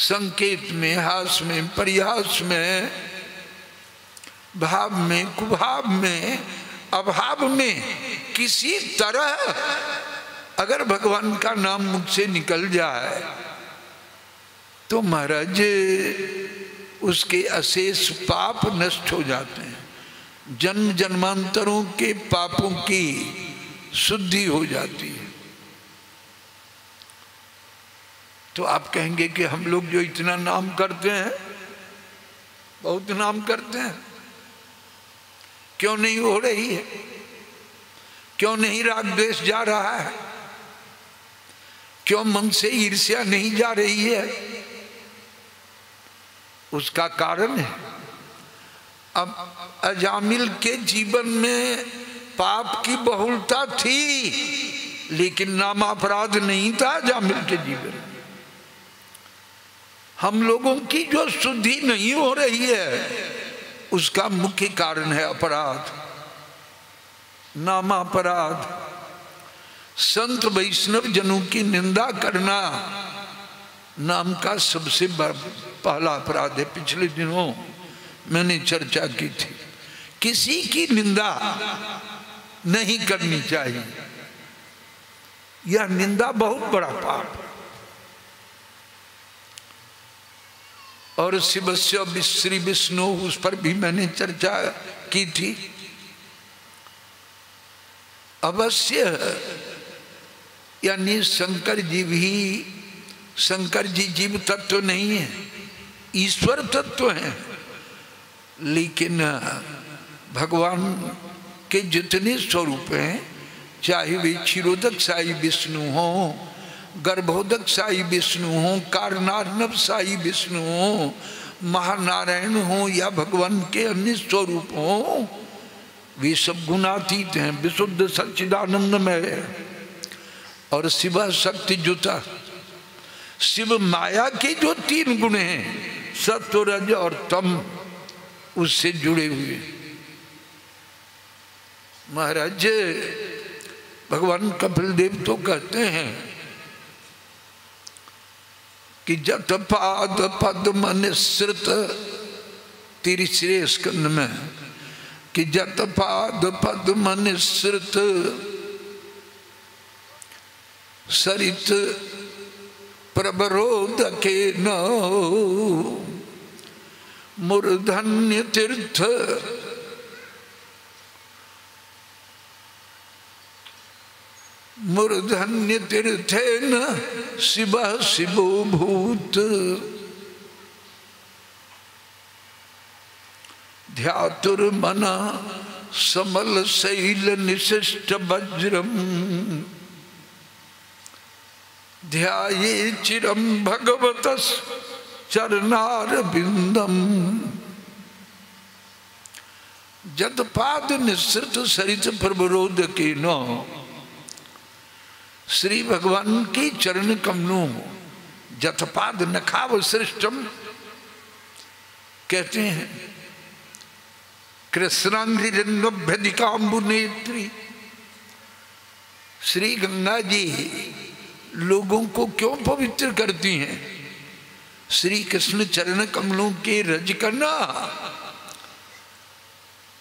संकेत में, हास में, परिहास में, भाव में, कुभाव में, अभाव में, किसी तरह अगर भगवान का नाम मुख से निकल जाए तो महाराज उसके अशेष पाप नष्ट हो जाते हैं, जन्म जन्मांतरों के पापों की शुद्धि हो जाती है। तो आप कहेंगे कि हम लोग जो इतना नाम करते हैं, बहुत नाम करते हैं, क्यों नहीं हो रही है? क्यों नहीं राग द्वेष जा रहा है? क्यों मन से ईर्ष्या नहीं जा रही है? उसका कारण है, अब अजामिल के जीवन में पाप की बहुलता थी, लेकिन नामापराध नहीं था अजामिल के जीवन में। हम लोगों की जो शुद्धि नहीं हो रही है, उसका मुख्य कारण है अपराध, नामापराध। संत वैष्णव जनों की निंदा करना नाम का सबसे पहला अपराध है। पिछले दिनों मैंने चर्चा की थी, किसी की निंदा नहीं करनी चाहिए, यह निंदा बहुत बड़ा पाप। और शिवस्य श्री विष्णु, उस पर भी मैंने चर्चा की थी। अवश्य, यानी शंकर जी भी, शंकर जी जीव तत्व नहीं है, ईश्वर तत्व है, लेकिन भगवान के जितने स्वरूप हैं, चाहे वे क्षीरोदक साई विष्णु हो, गर्भोदक साई विष्णु हो, कारणार्णव साई विष्णु हो, महानारायण हो, या भगवान के अन्य स्वरूप हो, वे सब गुणातीत हैं, विशुद्ध सच्चिदानंदमय है। और शिव शक्ति जुता, शिव माया के जो तीन गुण हैं, सत्व रज और तम, उससे जुड़े हुए। महाराज भगवान कपिल देव तो कहते हैं कि जत पाद पद्म निसृत, तीसरे स्कंद में, कि जत पाद पद्म निसृत सरित प्रबरोध के न मूर्धन्य तीर्थ मूर्धन्य तीर्थेन शिव शिवो भूत ध्यातुर्मना समल शैल निशिष्ट वज्रम ध्याये चिरम भगवतस् चरणारविंदम। जतपाद निसृत सरित प्रबरोध के नो, श्री भगवान की चरण कमलों, जतपाद नखाव सृष्टम कहते हैं। कृष्णांघ्रिजन्भ्यधिकाम्बु नेत्री, श्री गंगा जी लोगों को क्यों पवित्र करती हैं? श्री कृष्ण चरण कमलों के रज करना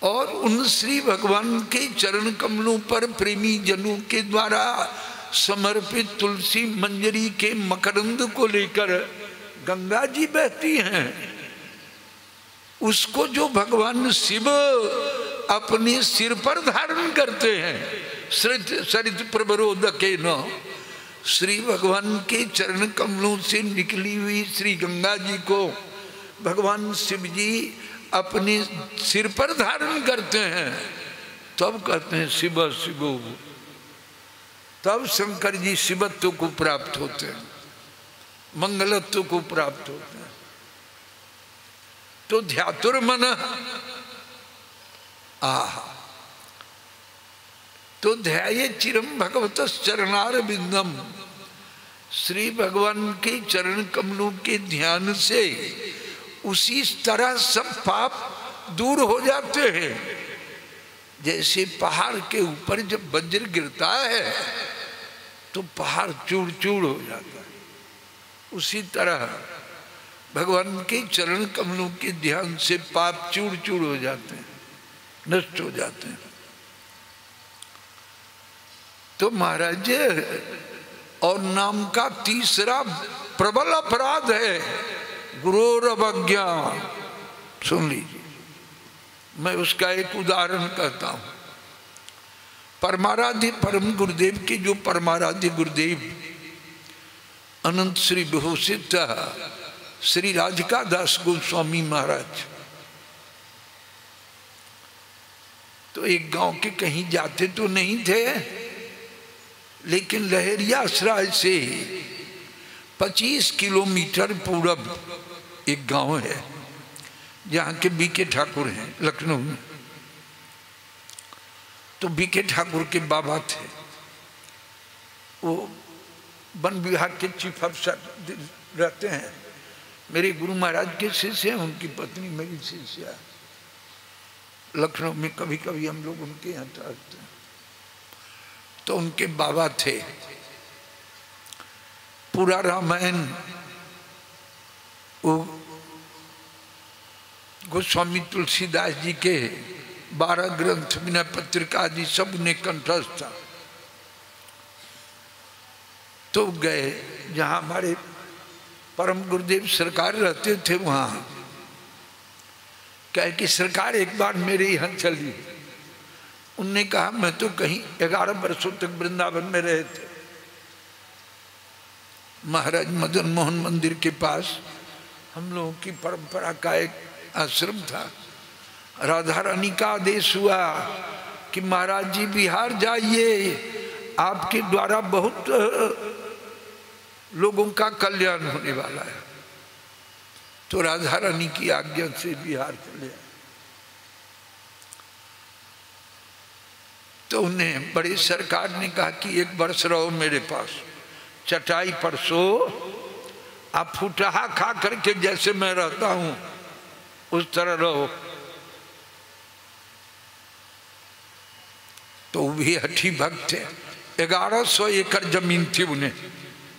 और उन श्री भगवान के चरण कमलों पर प्रेमी जनों के द्वारा समर्पित तुलसी मंजरी के मकरंद को लेकर गंगा जी बहती हैं। उसको जो भगवान शिव अपने सिर पर धारण करते हैं, सरित प्रबरोध के न, श्री भगवान के चरण कमलों से निकली हुई श्री गंगा जी को भगवान शिव जी अपने सिर पर धारण करते हैं। तब कहते हैं शिव शिवो, तब शंकर जी शिवत्व को प्राप्त होते हैं, मंगलत्व को प्राप्त होते हैं। तो ध्यातुर्मन आहा, तो ध्याये चिरम भगवत चरणारविंदम, श्री भगवान के चरण कमलों के ध्यान से उसी तरह सब पाप दूर हो जाते हैं। जैसे पहाड़ के ऊपर जब वज्र गिरता है तो पहाड़ चूर चूर हो जाता है, उसी तरह भगवान के चरण कमलों के ध्यान से पाप चूर चूर हो जाते हैं, नष्ट हो जाते हैं। तो महाराज, और नाम का तीसरा प्रबल अपराध है गुरोर अवज्ञा। सुन लीजिए, मैं उसका एक उदाहरण कहता हूं। परमाराध्य परम गुरुदेव के जो परमाराध्य गुरुदेव अनंत श्री विभूषित श्री राधिका दास गोस्वामी महाराज, तो एक गांव के कहीं जाते तो नहीं थे, लेकिन लहरिया सराय से 25 किलोमीटर पूरब एक गांव है जहाँ के बीके ठाकुर हैं लखनऊ में। तो बीके ठाकुर के बाबा थे, वो वन विभाग के चीफ अफसर रहते हैं। मेरे गुरु महाराज के शिष्य हैं, उनकी पत्नी मेरी शिष्य है। लखनऊ में कभी कभी हम लोग उनके यहाँ ठहरते हैं। तो उनके बाबा थे, पूरा रामायण वो गोस्वामी तुलसीदास जी के 12 ग्रंथ विनय पत्रिका आदि सब ने कंठस्थ था। तो गए जहाँ हमारे परम गुरुदेव सरकार रहते थे, वहाँ कहे कि सरकार एक बार मेरे यहाँ चली। उनने कहा मैं तो कहीं 11 वर्षों तक वृंदावन में रहे थे। महाराज मदन मोहन मंदिर के पास हम लोगों की परंपरा का एक आश्रम था। राधा रानी का आदेश हुआ कि महाराज जी बिहार जाइए, आपके द्वारा बहुत लोगों का कल्याण होने वाला है। तो राधा रानी की आज्ञा से बिहार चले आए। तो उन्हें बड़ी सरकार ने कहा कि 1 वर्ष रहो मेरे पास, चटाई पर सो, आप फुटहा खा करके जैसे मैं रहता हूं उस तरह रहो। तो भी हठी भक्त थे। 1100 एकड़ जमीन थी उन्हें,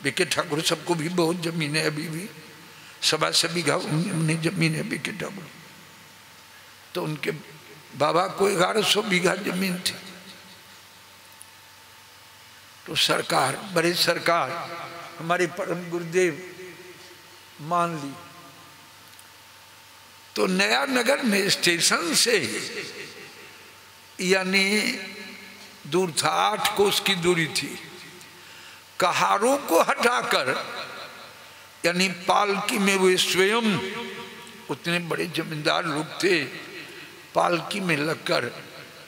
बीके ठाकुर सबको भी बहुत जमीन है, अभी भी 125 बीघा उन्हें जमीन है बीके ठाकुर। तो उनके बाबा को 1100 बीघा जमीन थी। तो सरकार, बड़े सरकार हमारे परम गुरुदेव मान ली। तो नया नगर में स्टेशन से यानी दूर था, 8 कोस की दूरी थी। कहारों को हटाकर यानी पालकी में वे स्वयं, उतने बड़े जमींदार लोग थे, पालकी में लगकर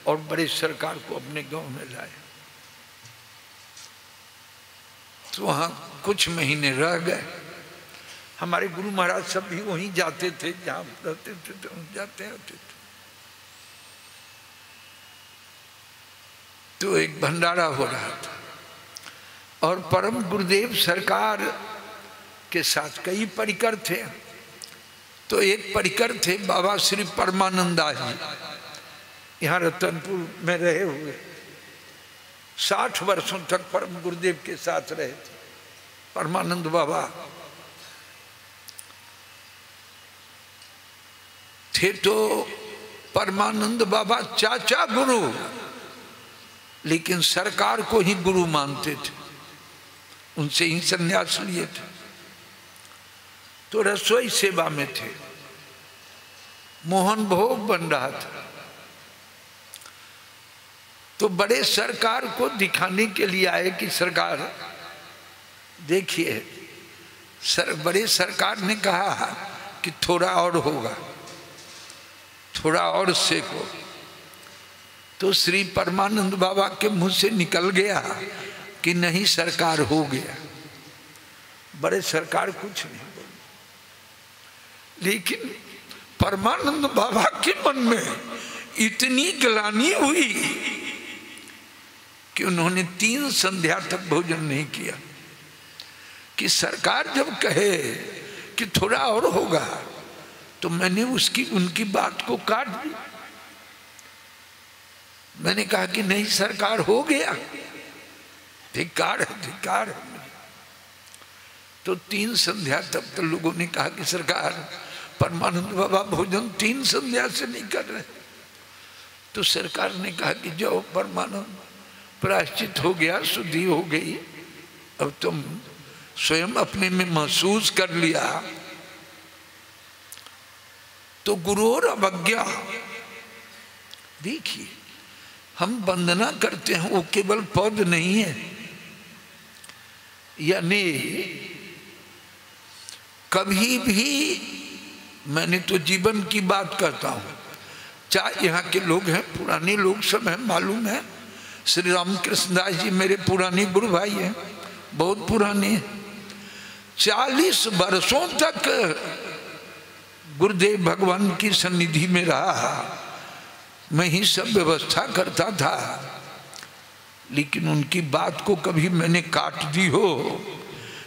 और बड़े सरकार को अपने गांव में लाए। तो वहां कुछ महीने रह गए। हमारे गुरु महाराज सब भी वहीं जाते थे, जहां रहते थे तो जाते आते थे। तो एक भंडारा हो रहा था और परम गुरुदेव सरकार के साथ कई परिकर थे। तो एक परिकर थे बाबा श्री परमानंदा जी, यहाँ रतनपुर में रहे हुए 60 वर्षों तक परम गुरुदेव के साथ रहे थे परमानंद बाबा थे। तो परमानंद बाबा चाचा गुरु, लेकिन सरकार को ही गुरु मानते थे, उनसे ही संन्यास लिए थे। तो रसोई सेवा में थे, मोहन भोग बन रहा था। तो बड़े सरकार को दिखाने के लिए आए कि सरकार देखिए, बड़े सरकार ने कहा कि थोड़ा और होगा, थोड़ा और सेको। तो श्री परमानंद बाबा के मुंह से निकल गया कि नहीं सरकार हो गया। बड़े सरकार कुछ नहीं बोले, लेकिन परमानंद बाबा के मन में इतनी ग्लानि हुई कि उन्होंने 3 संध्या तक भोजन नहीं किया। कि सरकार जब कहे कि थोड़ा और होगा तो मैंने उनकी बात को काट दी। मैंने कहा कि नहीं सरकार हो गया, धिक्कार है, धिक्कार है। तो 3 संध्या तक तो लोगों ने कहा कि सरकार परमानंद बाबा भोजन 3 संध्या से नहीं कर रहे। तो सरकार ने कहा कि जाओ परमानंद, प्रायश्चित हो गया, शुद्धि हो गई, अब तुम स्वयं अपने में महसूस कर लिया। तो गुरु और अवज्ञा, देखिए हम वंदना करते हैं, वो केवल पद नहीं है, यानी कभी भी, मैंने तो जीवन की बात करता हूं, चाहे यहाँ के लोग हैं, पुराने लोग सब हैं, मालूम है। श्री रामकृष्ण दास जी मेरे पुराने गुरु भाई हैं, बहुत पुराने। 40 वर्षों तक गुरुदेव भगवान की सन्निधि में रहा, मैं ही सब व्यवस्था करता था, लेकिन उनकी बात को कभी मैंने काट दी हो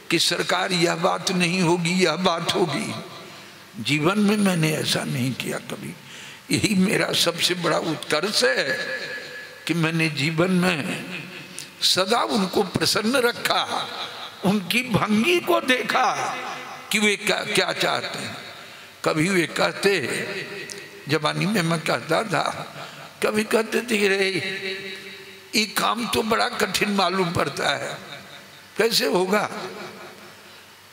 कि सरकार यह बात नहीं होगी, यह बात होगी, जीवन में मैंने ऐसा नहीं किया कभी। यही मेरा सबसे बड़ा उत्कर्ष है कि मैंने जीवन में सदा उनको प्रसन्न रखा, उनकी भंगी को देखा कि वे क्या चाहते हैं। कभी वे कहते, जवानी में मैं कहता था, कभी कहते थे रे ये काम तो बड़ा कठिन मालूम पड़ता है, कैसे होगा?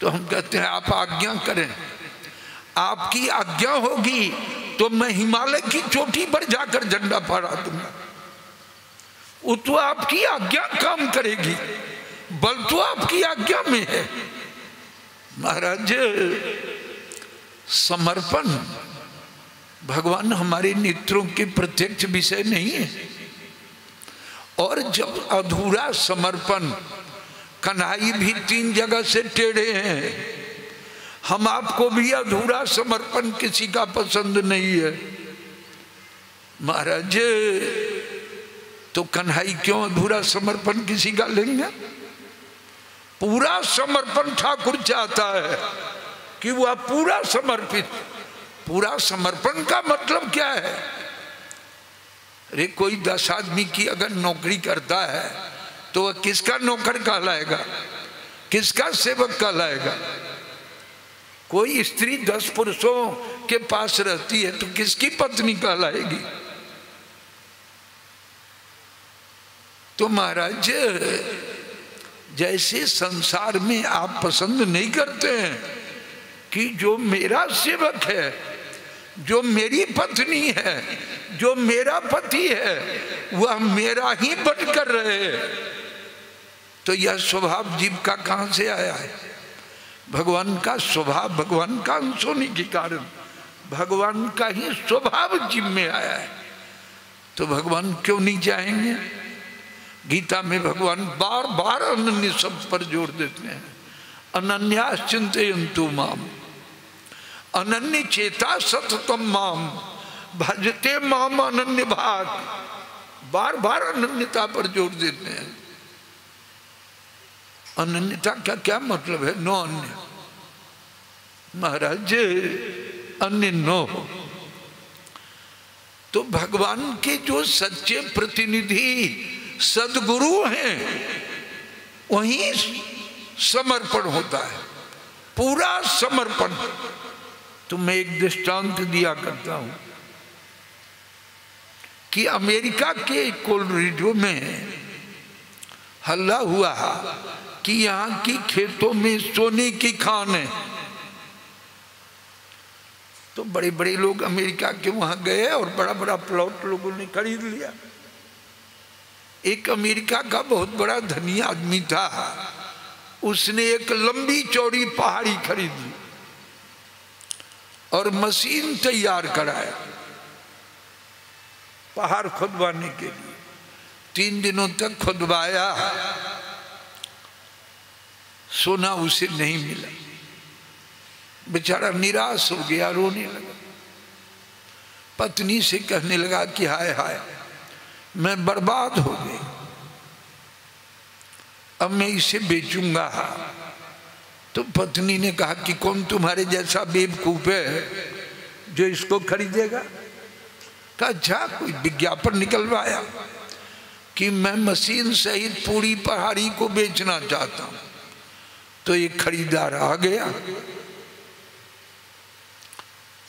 तो हम कहते हैं आप आज्ञा करें, आपकी आज्ञा होगी तो मैं हिमालय की चोटी पर जाकर झंडा फहरा दूंगा। वो तो आपकी आज्ञा काम करेगी, बल तो आपकी आज्ञा में है। महाराज समर्पण भगवान हमारे नेत्रों के प्रत्यक्ष विषय नहीं है। और जब अधूरा समर्पण, कन्हई भी 3 जगह से टेढ़े हैं, हम आपको भी अधूरा समर्पण किसी का पसंद नहीं है। महाराज तो कन्हई क्यों अधूरा समर्पण किसी का लेंगे? पूरा समर्पण ठाकुर चाहता है कि वह पूरा समर्पित। पूरा समर्पण का मतलब क्या है? अरे कोई 10 आदमी की अगर नौकरी करता है तो वह किसका नौकर कहलाएगा? किसका सेवक कहलाएगा? कोई स्त्री 10 पुरुषों के पास रहती है तो किसकी पत्नी कहलाएगी? तो महाराज जैसे संसार में आप पसंद नहीं करते हैं कि जो मेरा सेवक है, जो मेरी पत्नी है, जो मेरा पति है, वह मेरा ही बनकर रहे, तो यह स्वभाव जीव का कहां से आया है? भगवान का स्वभाव, भगवान का अंश होने के कारण भगवान का ही स्वभाव जीव में आया है। तो भगवान क्यों नहीं चाहेंगे? गीता में भगवान बार बार अनन्य शब्द पर जोर देते हैं। अनन्यास चिंतयन्तु माम, अनन्य चेता सततम माम, भजते माम अनन्य भाग। बार बार अनन्यता पर जोर देते हैं। अनन्यता का क्या मतलब है? नो अन्य। महाराज अन्य नो। तो भगवान के जो सच्चे प्रतिनिधि सदगुरु हैं, वहीं समर्पण होता है, पूरा समर्पण। तो मैं एक दृष्टांत दिया करता हूं कि अमेरिका के कोलोराडो में हल्ला हुआ कि यहाँ की खेतों में सोने की खान है। तो बड़े बड़े लोग अमेरिका के वहां गए और बड़ा बड़ा प्लॉट लोगों ने खरीद लिया। एक अमेरिका का बहुत बड़ा धनी आदमी था, उसने एक लंबी चौड़ी पहाड़ी खरीद ली और मशीन तैयार कराया पहाड़ खुदवाने के लिए। 3 दिनों तक खुदवाया, सोना उसे नहीं मिला। बेचारा निराश हो गया, रोने लगा। पत्नी से कहने लगा कि हाय हाय, मैं बर्बाद हो गई, अब मैं इसे बेचूंगा। तो पत्नी ने कहा कि कौन तुम्हारे जैसा बेवकूफ है जो इसको खरीदेगा? कहा अच्छा, कोई विज्ञापन निकलवाया कि मैं मशीन सहित पूरी पहाड़ी को बेचना चाहता हूं। तो एक खरीदार आ गया,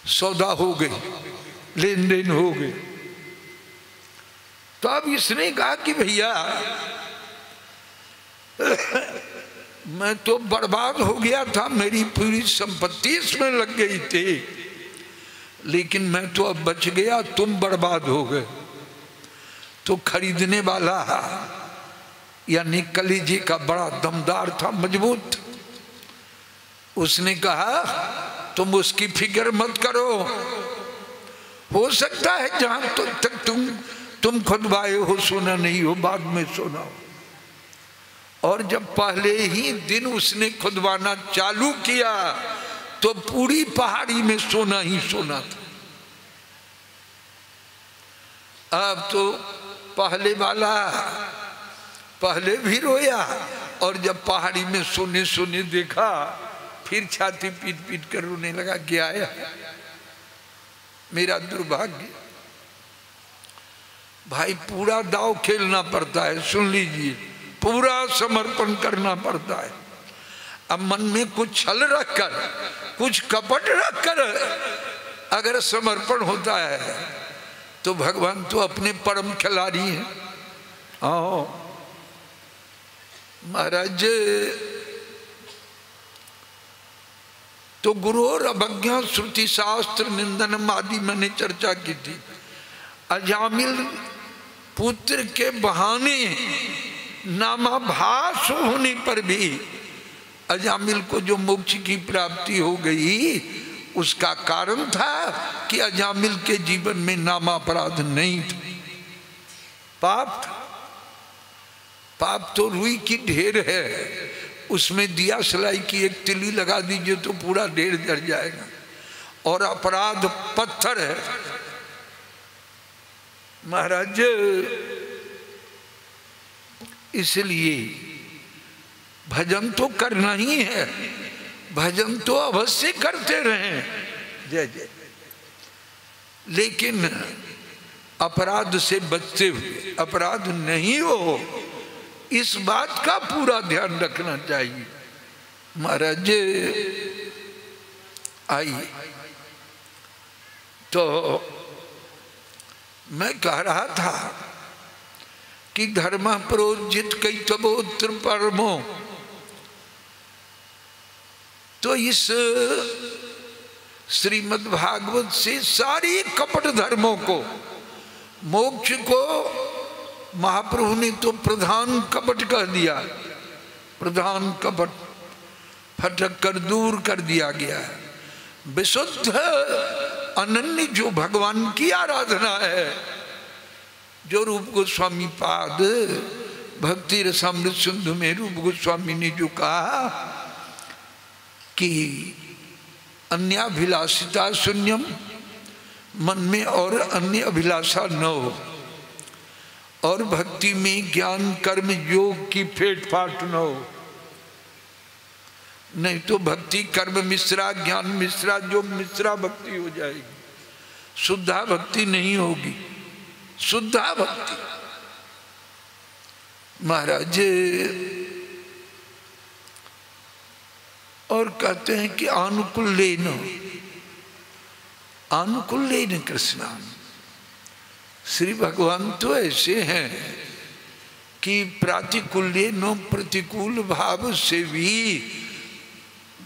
सौदा हो गई, लेन देन हो गई। तो अब इसने कहा कि भैया मैं तो बर्बाद हो गया था, मेरी पूरी संपत्ति इसमें लग गई थी, लेकिन मैं तो अब बच गया, तुम बर्बाद हो गए। तो खरीदने वाला यानी कलेजे का बड़ा दमदार था, मजबूत। उसने कहा तुम उसकी फिक्र मत करो, हो सकता है जहां तक तुम खुदवाए हो सोना नहीं हो, बाद में सोना हो। और जब पहले ही दिन उसने खुदवाना चालू किया तो पूरी पहाड़ी में सोना ही सोना था। अब तो पहले वाला पहले भी रोया, और जब पहाड़ी में सोने सोने देखा फिर छाती पीट पीट कर रोने लगा। क्या आया मेरा दुर्भाग्य। भाई पूरा दाव खेलना पड़ता है, सुन लीजिए, पूरा समर्पण करना पड़ता है। अब मन में कुछ छल रखकर, कुछ कपट रखकर अगर समर्पण होता है तो भगवान तो अपने परम खिलाड़ी हैं। आओ महाराज, तो गुरु और अवज्ञा, श्रुति शास्त्र निंदनम आदि मैंने चर्चा की थी। अजामिल पुत्र के बहाने नामाभास होने पर भी अजामिल को जो मोक्ष की प्राप्ति हो गई, उसका कारण था कि अजामिल के जीवन में नामापराध नहीं था, पाप था। पाप तो रुई की ढेर है, उसमें दिया सलाई की एक तिली लगा दीजिए तो पूरा ढेर जल जाएगा, और अपराध पत्थर है। महाराज इसलिए भजन तो करना ही है, भजन तो अवश्य करते रहें, जय जय, लेकिन अपराध से बचते हुए, अपराध नहीं हो इस बात का पूरा ध्यान रखना चाहिए। महाराज आई तो मैं कह रहा था कि धर्म प्रोजित कई तबोत्र परमो, तो इस श्रीमद् भागवत से सारी कपट धर्मों को, मोक्ष को महाप्रभु ने तो प्रधान कपट कह दिया, प्रधान कपट फटक कर दूर कर दिया गया है। विशुद्ध अनन्य जो भगवान की आराधना है, जो रूप गोस्वामी पाद भक्ति रसामृत सिंधु में रूप गोस्वामी ने जो कहा कि अन्याभिलाषिता शून्यम, मन में और अन्य अभिलाषा न हो, और भक्ति में ज्ञान कर्म योग की फेट फाट न हो। नहीं तो भक्ति कर्म मिश्रा, ज्ञान मिश्रा, योग मिश्रा भक्ति हो जाएगी, शुद्धा भक्ति नहीं होगी। शुद्धा भक्ति महाराज और कहते हैं कि आनुकूल्येन आनुकूल्येन कृष्णान, श्री भगवान तो ऐसे हैं कि प्रातिकूल्येन प्रतिकूल भाव से भी,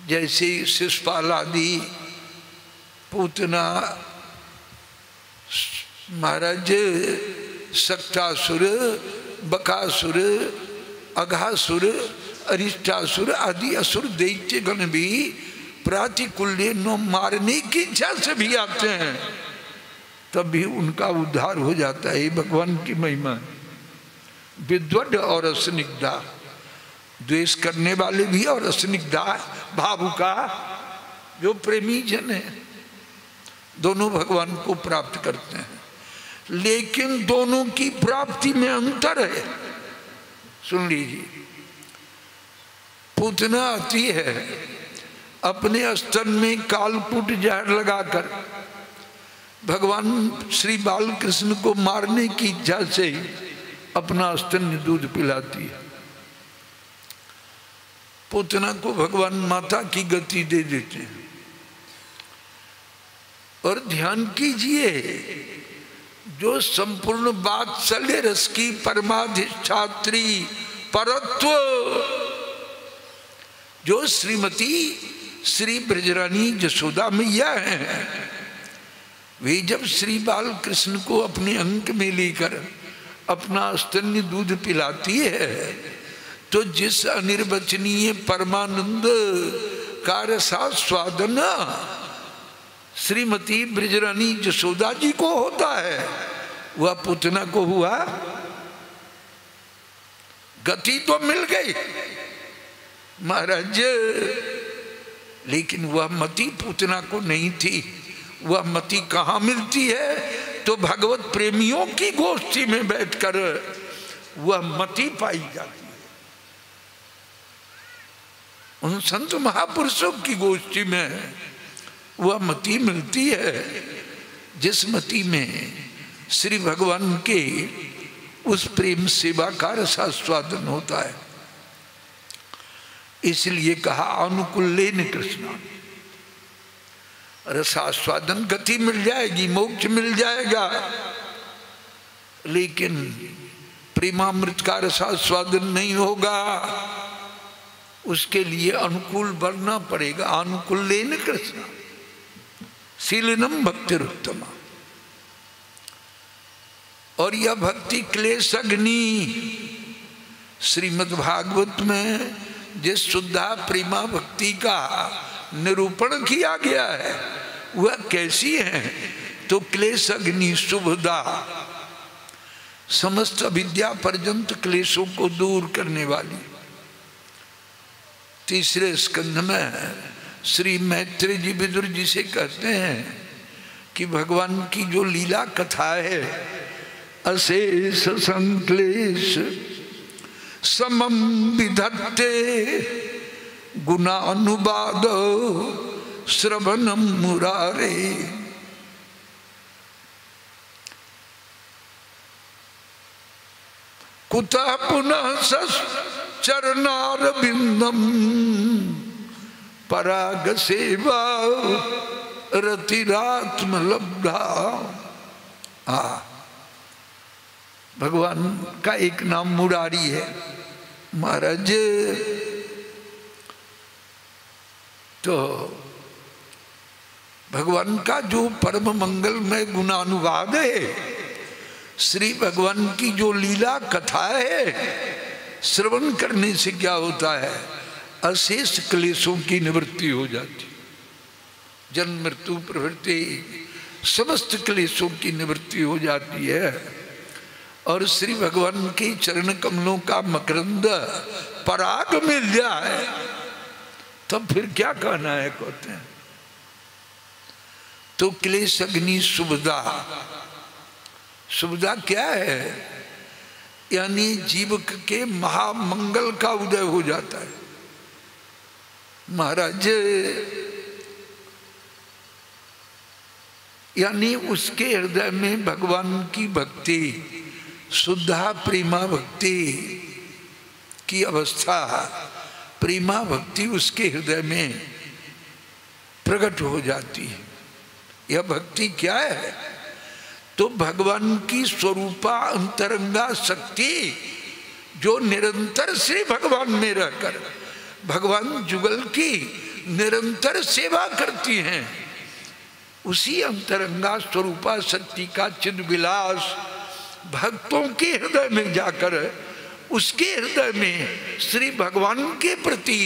जैसे शिशुपाल आदि, पूतना, महाराज सक्तासुर, बकासुर, अघासुर, अरिष्टासुर आदि असुर दैत्य गण भी प्रातिकूल्य नो मारने की इच्छा से भी आते हैं, तब भी उनका उद्धार हो जाता है। भगवान की महिमा। विद्वड और असनिग्धा, द्वेष करने वाले भी और असनिग्धा भावुका जो प्रेमी जन है, दोनों भगवान को प्राप्त करते हैं। लेकिन दोनों की प्राप्ति में अंतर है। सुन लीजिए, पूतना आती है अपने स्तन में कालकूट जहर लगाकर भगवान श्री बालकृष्ण को मारने की इच्छा से अपना स्तन दूध पिलाती है। पूतना को भगवान माता की गति दे देते हैं। और ध्यान कीजिए, जो संपूर्ण वात्सल्य रस की परमाधिष्ठात्री परत्व जो श्रीमती श्री ब्रजरानी जसोदा मैया हैं, वे जब श्री बाल कृष्ण को अपने अंक में लेकर अपना स्तन्य दूध पिलाती है, तो जिस अनिर्वचनीय परमानंद का रसास्वादन श्रीमती ब्रजरानी जसोदा जी को होता है, वह पूतना को हुआ। गति तो मिल गई महाराज, लेकिन वह मति पूतना को नहीं थी। वह मति कहाँ मिलती है? तो भगवत प्रेमियों की गोष्ठी में बैठकर वह मति पाई जाती है। उन संत महापुरुषों की गोष्ठी में वह मति मिलती है, जिस मति में श्री भगवान के उस प्रेम सेवा का रसास्वादन होता है। इसलिए कहा अनुकूल्येन कृष्ण, रसास्वादन गति मिल जाएगी, मोक्ष मिल जाएगा, लेकिन प्रेमामृत का रसास्वादन नहीं होगा। उसके लिए अनुकूल बनना पड़ेगा। अनुकूल्येन कृष्ण शीलिनम भक्तिरुत्तमा। और यह भक्ति क्लेश अग्नि श्रीमद् भागवत में जिस शुद्धा प्रेमा भक्ति का निरूपण किया गया है, वह कैसी है? तो क्लेश अग्नि शुभदा, समस्त अविद्या पर्यंत क्लेशों को दूर करने वाली। तीसरे स्कंध में श्री मैत्री जी विदुर जी से कहते हैं कि भगवान की जो लीला कथा है, अशेष संक्लेश समम विधत्ते गुणानुवाद श्रवणम मुरारे। कुतः पुनः चरणारविंदम पराग सेवा रतिरात्म लब्धा। भगवान का एक नाम मुरारी है। महाराज तो भगवान का जो परम मंगलमय गुणानुवाद है, श्री भगवान की जो लीला कथा है, श्रवण करने से क्या होता है, अशेष क्लेशों की निवृत्ति हो जाती, जन्म मृत्यु प्रवृत्ति समस्त क्लेशों की निवृत्ति हो जाती है। और श्री भगवान के चरण कमलों का मकरंद पराग मिल जाए तब फिर क्या कहना है, कहते हैं। तो क्लेश अग्नि सुविधा, सुविधा क्या है, यानी जीव के महामंगल का उदय हो जाता है। महाराज यानी उसके हृदय में भगवान की भक्ति, शुद्धा प्रेमा भक्ति की अवस्था, प्रेमा भक्ति उसके हृदय में प्रकट हो जाती है। यह भक्ति क्या है, तो भगवान की स्वरूपा अंतरंगा शक्ति जो निरंतर से भगवान में रहकर भगवान जुगल की निरंतर सेवा करती हैं, उसी अंतरंगा स्वरूपा शक्ति का चिद विलास भक्तों के हृदय में जाकर उसके हृदय में श्री भगवान के प्रति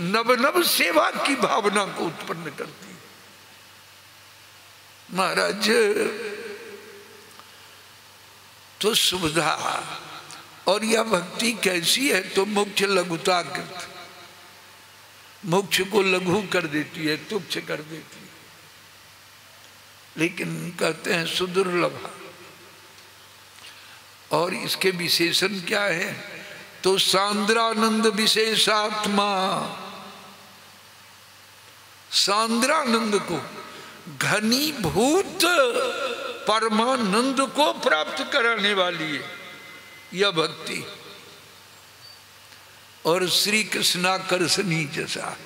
नव नव सेवा की भावना को उत्पन्न करती है। महाराज तो सुविधा, और यह भक्ति कैसी है, तो मोक्ष लघुता कृत, मोक्ष को लघु कर देती है, तुच्छ कर देती है, लेकिन कहते हैं सुदुर्लभ। और इसके विशेषण क्या है, तो सांद्रानंद विशेषात्मा, सांद्रानंद को, घनीभूत परमानंद को प्राप्त कराने वाली है यह भक्ति। और श्री कृष्णाकर्षणी जैसा,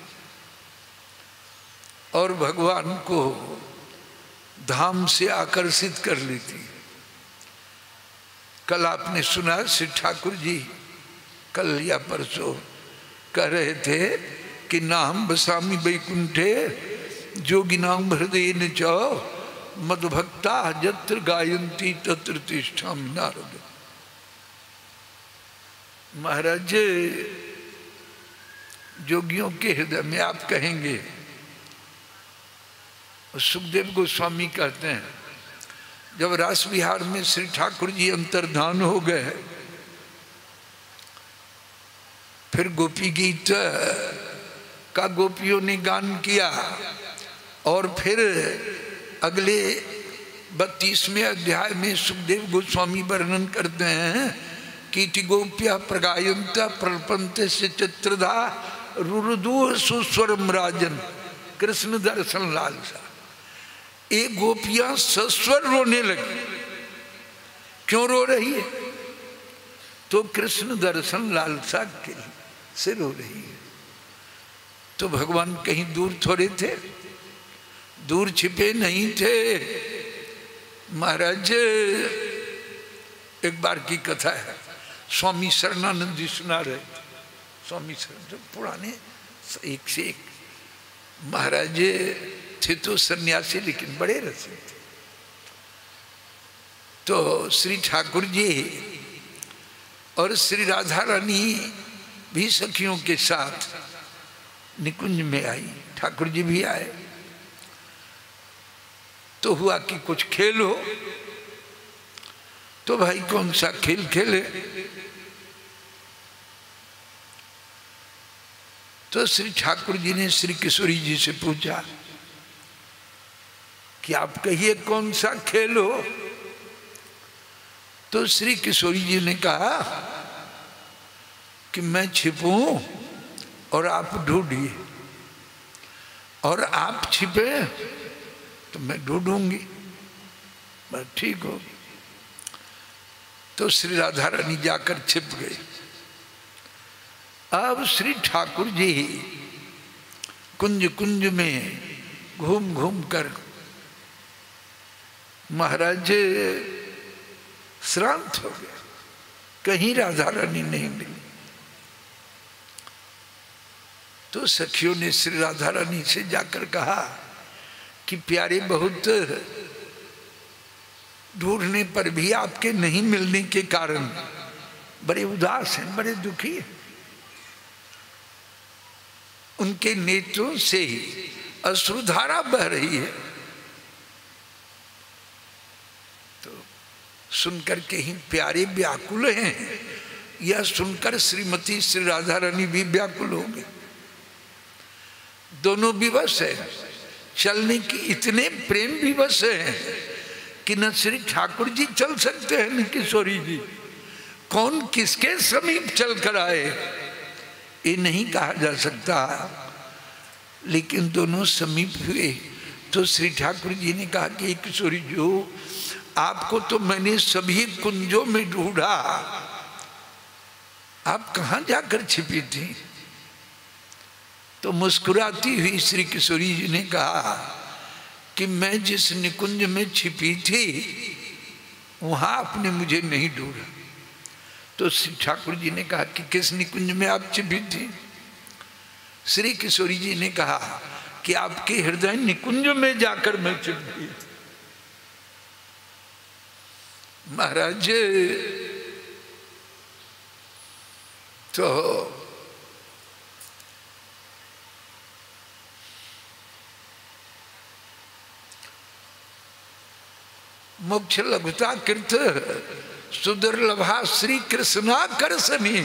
और भगवान को धाम से आकर्षित कर लेती। कल आपने सुना श्री ठाकुर जी कल या परसों कह रहे थे कि नाम बसामी वैकुंठे जोगिनाम हृदय न चौ मदभक्ता जत्र गायंती तत्र तिष्ठामि नारद। महाराज जोगियों के हृदय में आप कहेंगे, सुखदेव गोस्वामी कहते हैं जब रास विहार में श्री ठाकुर जी अंतर्धान हो गए, फिर गोपी गीत का गोपियों ने गान किया, और फिर अगले 32वें अध्याय में सुखदेव गोस्वामी वर्णन करते हैं कि गोप्या प्रगायंत प्रपंत से चित्रधा रुरुदु सुस्वरम राजन कृष्ण दर्शन लालसा। एक गोपियां सस्वर रोने लगी। क्यों रो रही है, तो कृष्ण दर्शन लालसा के से रो रही है। तो भगवान कहीं दूर थोड़े थे, दूर छिपे नहीं थे। महाराज एक बार की कथा है, स्वामी शरणानंद जी सुना रहे थे। स्वामी शरण पुराने एक से एक महाराज थे, तो सन्यासी लेकिन बड़े रसिक थे। तो श्री ठाकुर जी और श्री राधा रानी भी सखियों के साथ निकुंज में आई, ठाकुर जी भी आए। तो हुआ कि कुछ खेल हो, तो भाई कौन सा खेल खेले। तो श्री ठाकुर जी ने श्री किशोरी जी से पूछा कि आप कहिए कौन सा खेल हो। तो श्री किशोरी जी ने कहा कि मैं छिपूं और आप ढूंढिए, और आप छिपे तो मैं ढूंढूंगी, बस ठीक हो। तो श्री राधा रानी जाकर छिप गई। अब श्री ठाकुर जी कुंज कुंज में घूम घूम कर महाराज श्रांत हो गए, कहीं राधा रानी नहीं मिली। तो सखियों ने श्री राधा रानी से जाकर कहा कि प्यारे, बहुत ढूंढने पर भी आपके नहीं मिलने के कारण बड़े उदास हैं, बड़े दुखी हैं। उनके नेत्रों से अश्रुधारा बह रही है। तो सुनकर के ही प्यारे व्याकुल हैं, यह सुनकर श्रीमती श्री राधा रानी भी व्याकुल हो गए। दोनों विवश है, चलने की इतने प्रेम विवश है कि न श्री ठाकुर जी चल सकते हैं न किशोरी जी। कौन किसके समीप चल कर आए ये नहीं कहा जा सकता, लेकिन दोनों समीप हुए तो श्री ठाकुर जी ने कहा कि किशोरी जी, आपको तो मैंने सभी कुंजों में ढूंढा, आप कहाँ जाकर छिपी थी? तो मुस्कुराती हुई श्री किशोरी जी ने कहा कि मैं जिस निकुंज में छिपी थी वहां आपने मुझे नहीं ढूंढा। तो श्री ठाकुर जी ने कहा कि किस निकुंज में आप छिपी थी? श्री किशोरी जी ने कहा कि आपके हृदय निकुंज में जाकर मैं छिप गई। महाराज तो मोक्ष लघुता कृत सुदुर्लभा श्री कृष्णा करसनी।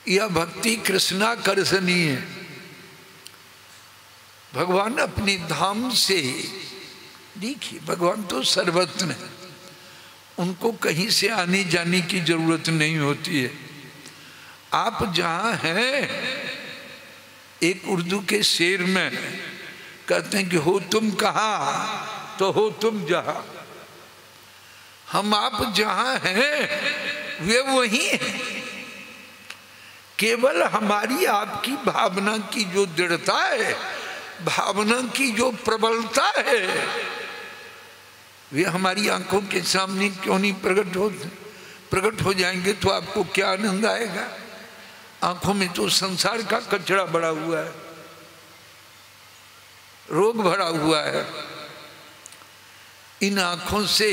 यह भक्ति कृष्णा करसनी है। भगवान अपने धाम से, देखिए भगवान तो सर्वत्र है, उनको कहीं से आने जाने की जरूरत नहीं होती है। आप जहां हैं, एक उर्दू के शेर में कहते हैं कि हो तुम कहाँ तो हो तुम जहां। हम आप जहां हैं वे वही हैं। केवल हमारी आपकी भावना की जो दृढ़ता है, भावना की जो प्रबलता है, वे हमारी आंखों के सामने क्यों नहीं प्रकट हो जाएंगे तो आपको क्या आनंद आएगा? आंखों में तो संसार का कचरा भरा हुआ है, रोग भरा हुआ है। इन आंखों से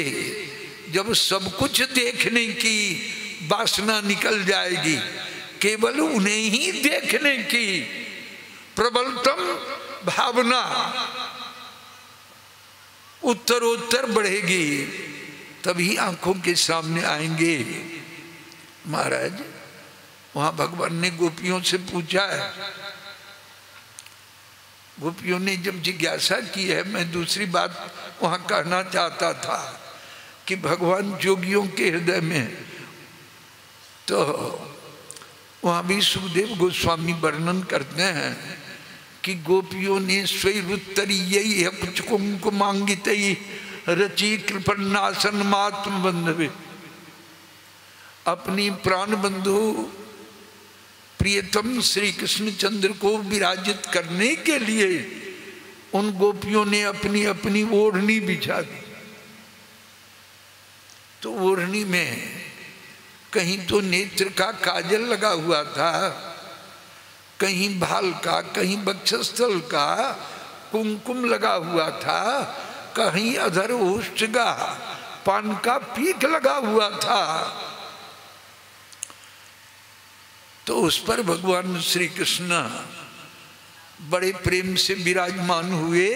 जब सब कुछ देखने की वासना निकल जाएगी, केवल उन्हें ही देखने की प्रबलतम भावना उत्तरोत्तर बढ़ेगी, तभी आंखों के सामने आएंगे। महाराज वहां भगवान ने गोपियों से पूछा है, गोपियों ने जब जिज्ञासा की है, मैं दूसरी बात वहां कहना चाहता था कि भगवान जोगियों के हृदय में, तो वहां भी सुखदेव गोस्वामी वर्णन करते हैं कि गोपियों ने स्वैरुत्तरीय कुछ कुंकुमांगित रची कृपन्नासन मातम बंधवे, अपनी प्राण बंधु प्रियतम श्री कृष्णचंद्र को विराजित करने के लिए उन गोपियों ने अपनी अपनी ओढ़नी बिछा दी। तो ओढ़नी में कहीं तो नेत्र का काजल लगा हुआ था, कहीं भाल का, कहीं वक्षस्थल का कुमकुम लगा हुआ था, कहीं अधर ओष्ठ का पान का पीक लगा हुआ था। तो उस पर भगवान श्री कृष्ण बड़े प्रेम से विराजमान हुए,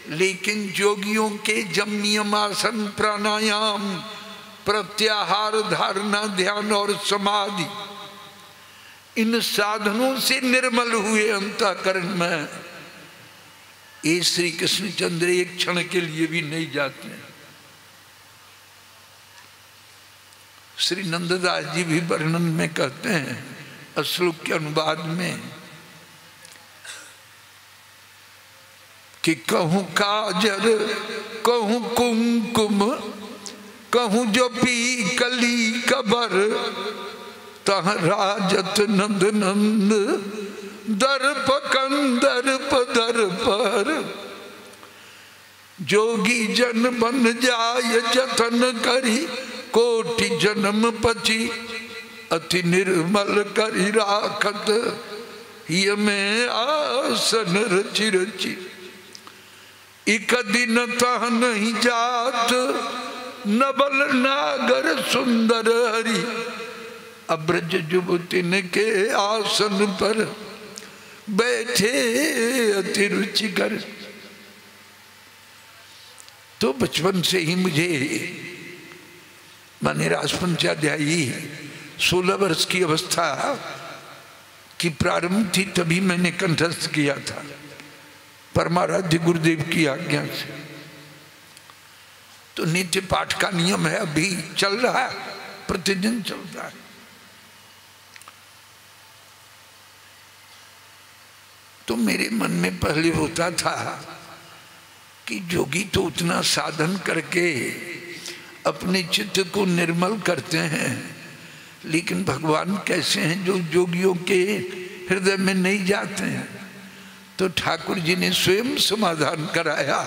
लेकिन जोगियों के जम नियम आसन प्राणायाम प्रत्याहार धारणा ध्यान और समाधि, इन साधनों से निर्मल हुए अंतःकरण में ये श्री कृष्णचंद्र एक क्षण के लिए भी नहीं जाते। श्री नंददास जी भी वर्णन में कहते हैं श्लोक के अनुवाद में कि कहूँ काजर कहूँ कुमकुम कहूँ जो पी कली कबर तह राजत नंद नंद दर्प कंदर्प दर पर जोगी जन बन जाय जतन करी कोटि जन्म पची अति निर्मल करी राखत हिय में आसन रचि रचि इक दिन तह नहीं जात नबल नागर सुंदर हरि अब्रज जुबतिन के आसन पर बैठे अति रुचिकर। तो बचपन से ही मुझे माने राजपंचाध्यायी 16 वर्ष की अवस्था की प्रारंभ थी, तभी मैंने कंठस्थ किया था परमाराध्य गुरुदेव की आज्ञा से। तो नित्य पाठ का नियम है, अभी चल रहा है, प्रतिदिन चलता है। तो मेरे मन में पहले होता था कि जोगी तो उतना साधन करके अपने चित्त को निर्मल करते हैं, लेकिन भगवान कैसे हैं जो जोगियों के हृदय में नहीं जाते हैं। तो ठाकुर जी ने स्वयं समाधान कराया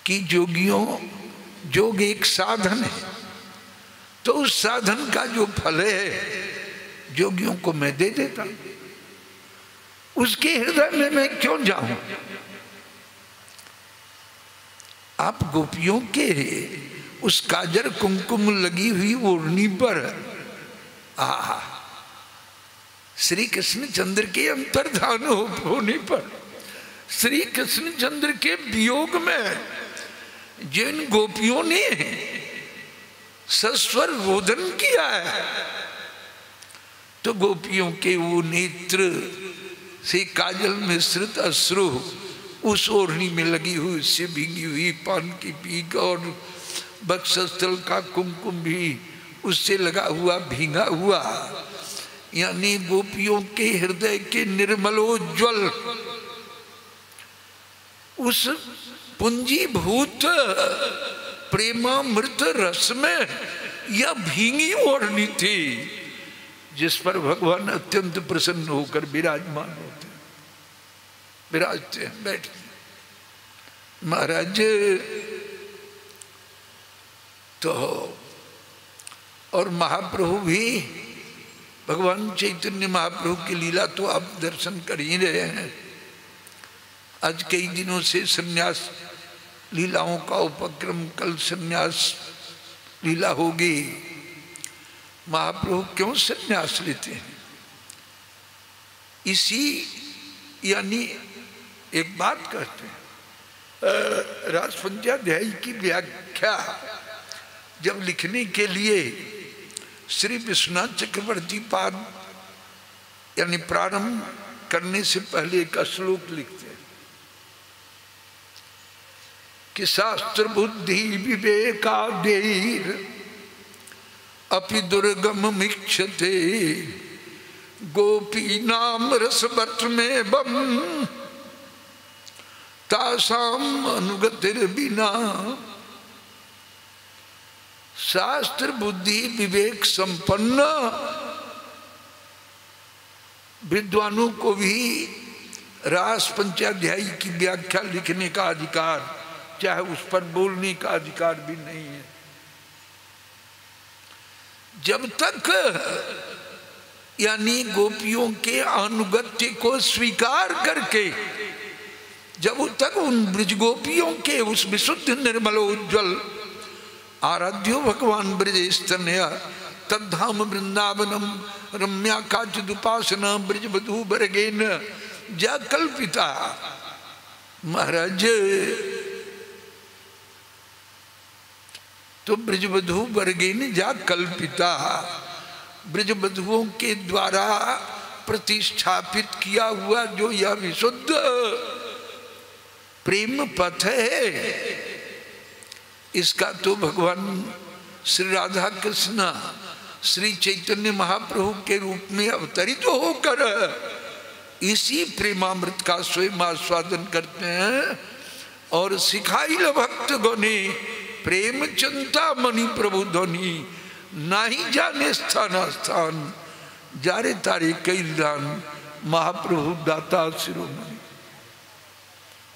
कि जोगियों, योग एक साधन है, तो उस साधन का जो फल है जोगियों को मैं दे देता, उसके हृदय में मैं क्यों जाऊं। आप गोपियों के उस काजर कुमकुम लगी हुई ओढ़नी पर श्री कृष्ण चंद्र के अंतर्धान होने पर, श्री कृष्ण चंद्र के वियोग में जिन गोपियों ने सस्वर रोदन किया है, तो गोपियों के वो नेत्र से काजल मिश्रित अश्रु उस ओढ़नी में लगी हुई, उससे भीगी हुई पान की पीक और बक्षस्थल का कुमकुम भी उससे लगा हुआ भीगा हुआ, यानी गोपियों के हृदय के निर्मलोज्वल उस पुंजीभूत प्रेमामृत रस में यह भीगी ओढ़नी थी, जिस पर भगवान अत्यंत प्रसन्न होकर विराजमान होते, विराजते हैं, बैठते। महाराज तो और महाप्रभु भी, भगवान चैतन्य महाप्रभु की लीला तो आप दर्शन कर ही रहे हैं। आज कई दिनों से सन्यास लीलाओं का उपक्रम, कल सन्यास लीला होगी। महाप्रभु क्यों सन्यास लेते हैं? इसी यानी एक बात कहते हैं, राजपंचाध्यायी की व्याख्या जब लिखने के लिए श्री विश्वनाथ चक्रवर्ती पाद यानी प्रारंभ करने से पहले एक श्लोक लिखते हैं कि शास्त्र बुद्धि विवेकादेर अपि दुर्गम मिक्षते गोपी नाम रसवट में बम तासाम अनुगतिर बिना। शास्त्र बुद्धि विवेक संपन्न विद्वानों को भी रास पंचाध्यायी की व्याख्या लिखने का अधिकार, चाहे उस पर बोलने का अधिकार भी नहीं है। जब तक यानी गोपियों के अनुगत्य को स्वीकार करके, जब तक उन ब्रज गोपियों के उस विशुद्ध निर्मलोज्वल आराध्यो भगवान ब्रजेस्तनया तद्धाम वृंदावनम रम्या काचिदुपासना ब्रजवधू वर्गेन जा कल्पिता। महाराज तो ब्रजवधू वर्गेन जा कल्पिता, ब्रजवधुओं के द्वारा प्रतिष्ठापित किया हुआ जो यह विशुद्ध प्रेम पथ है, इसका तो भगवान श्री राधा कृष्ण श्री चैतन्य महाप्रभु के रूप में अवतरित होकर इसी प्रेमामृत का स्वयं आस्वादन करते हैं। और सिखाइल भक्त गणे प्रेम चिंता मणि प्रभु धनी, नाही जाने स्थान स्थान, जारे तारे कई दान, महाप्रभु दाता शिरोमणि।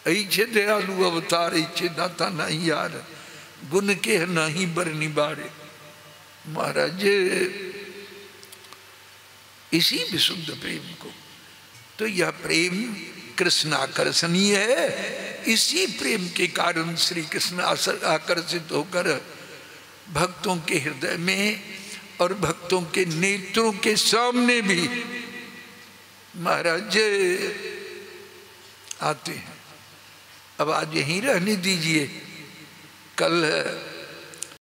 ऐछे दयालु अवतार, ऐछे दाता नहीं यार, गुण के नहीं बरनी बारे। महाराज इसी विशुद्ध प्रेम को, तो यह प्रेम कृष्ण आकर्षणीय है। इसी प्रेम के कारण श्री कृष्ण आकर्षित होकर भक्तों के हृदय में और भक्तों के नेत्रों के सामने भी महाराज आते हैं। अब आज यहीं रहने दीजिए, कल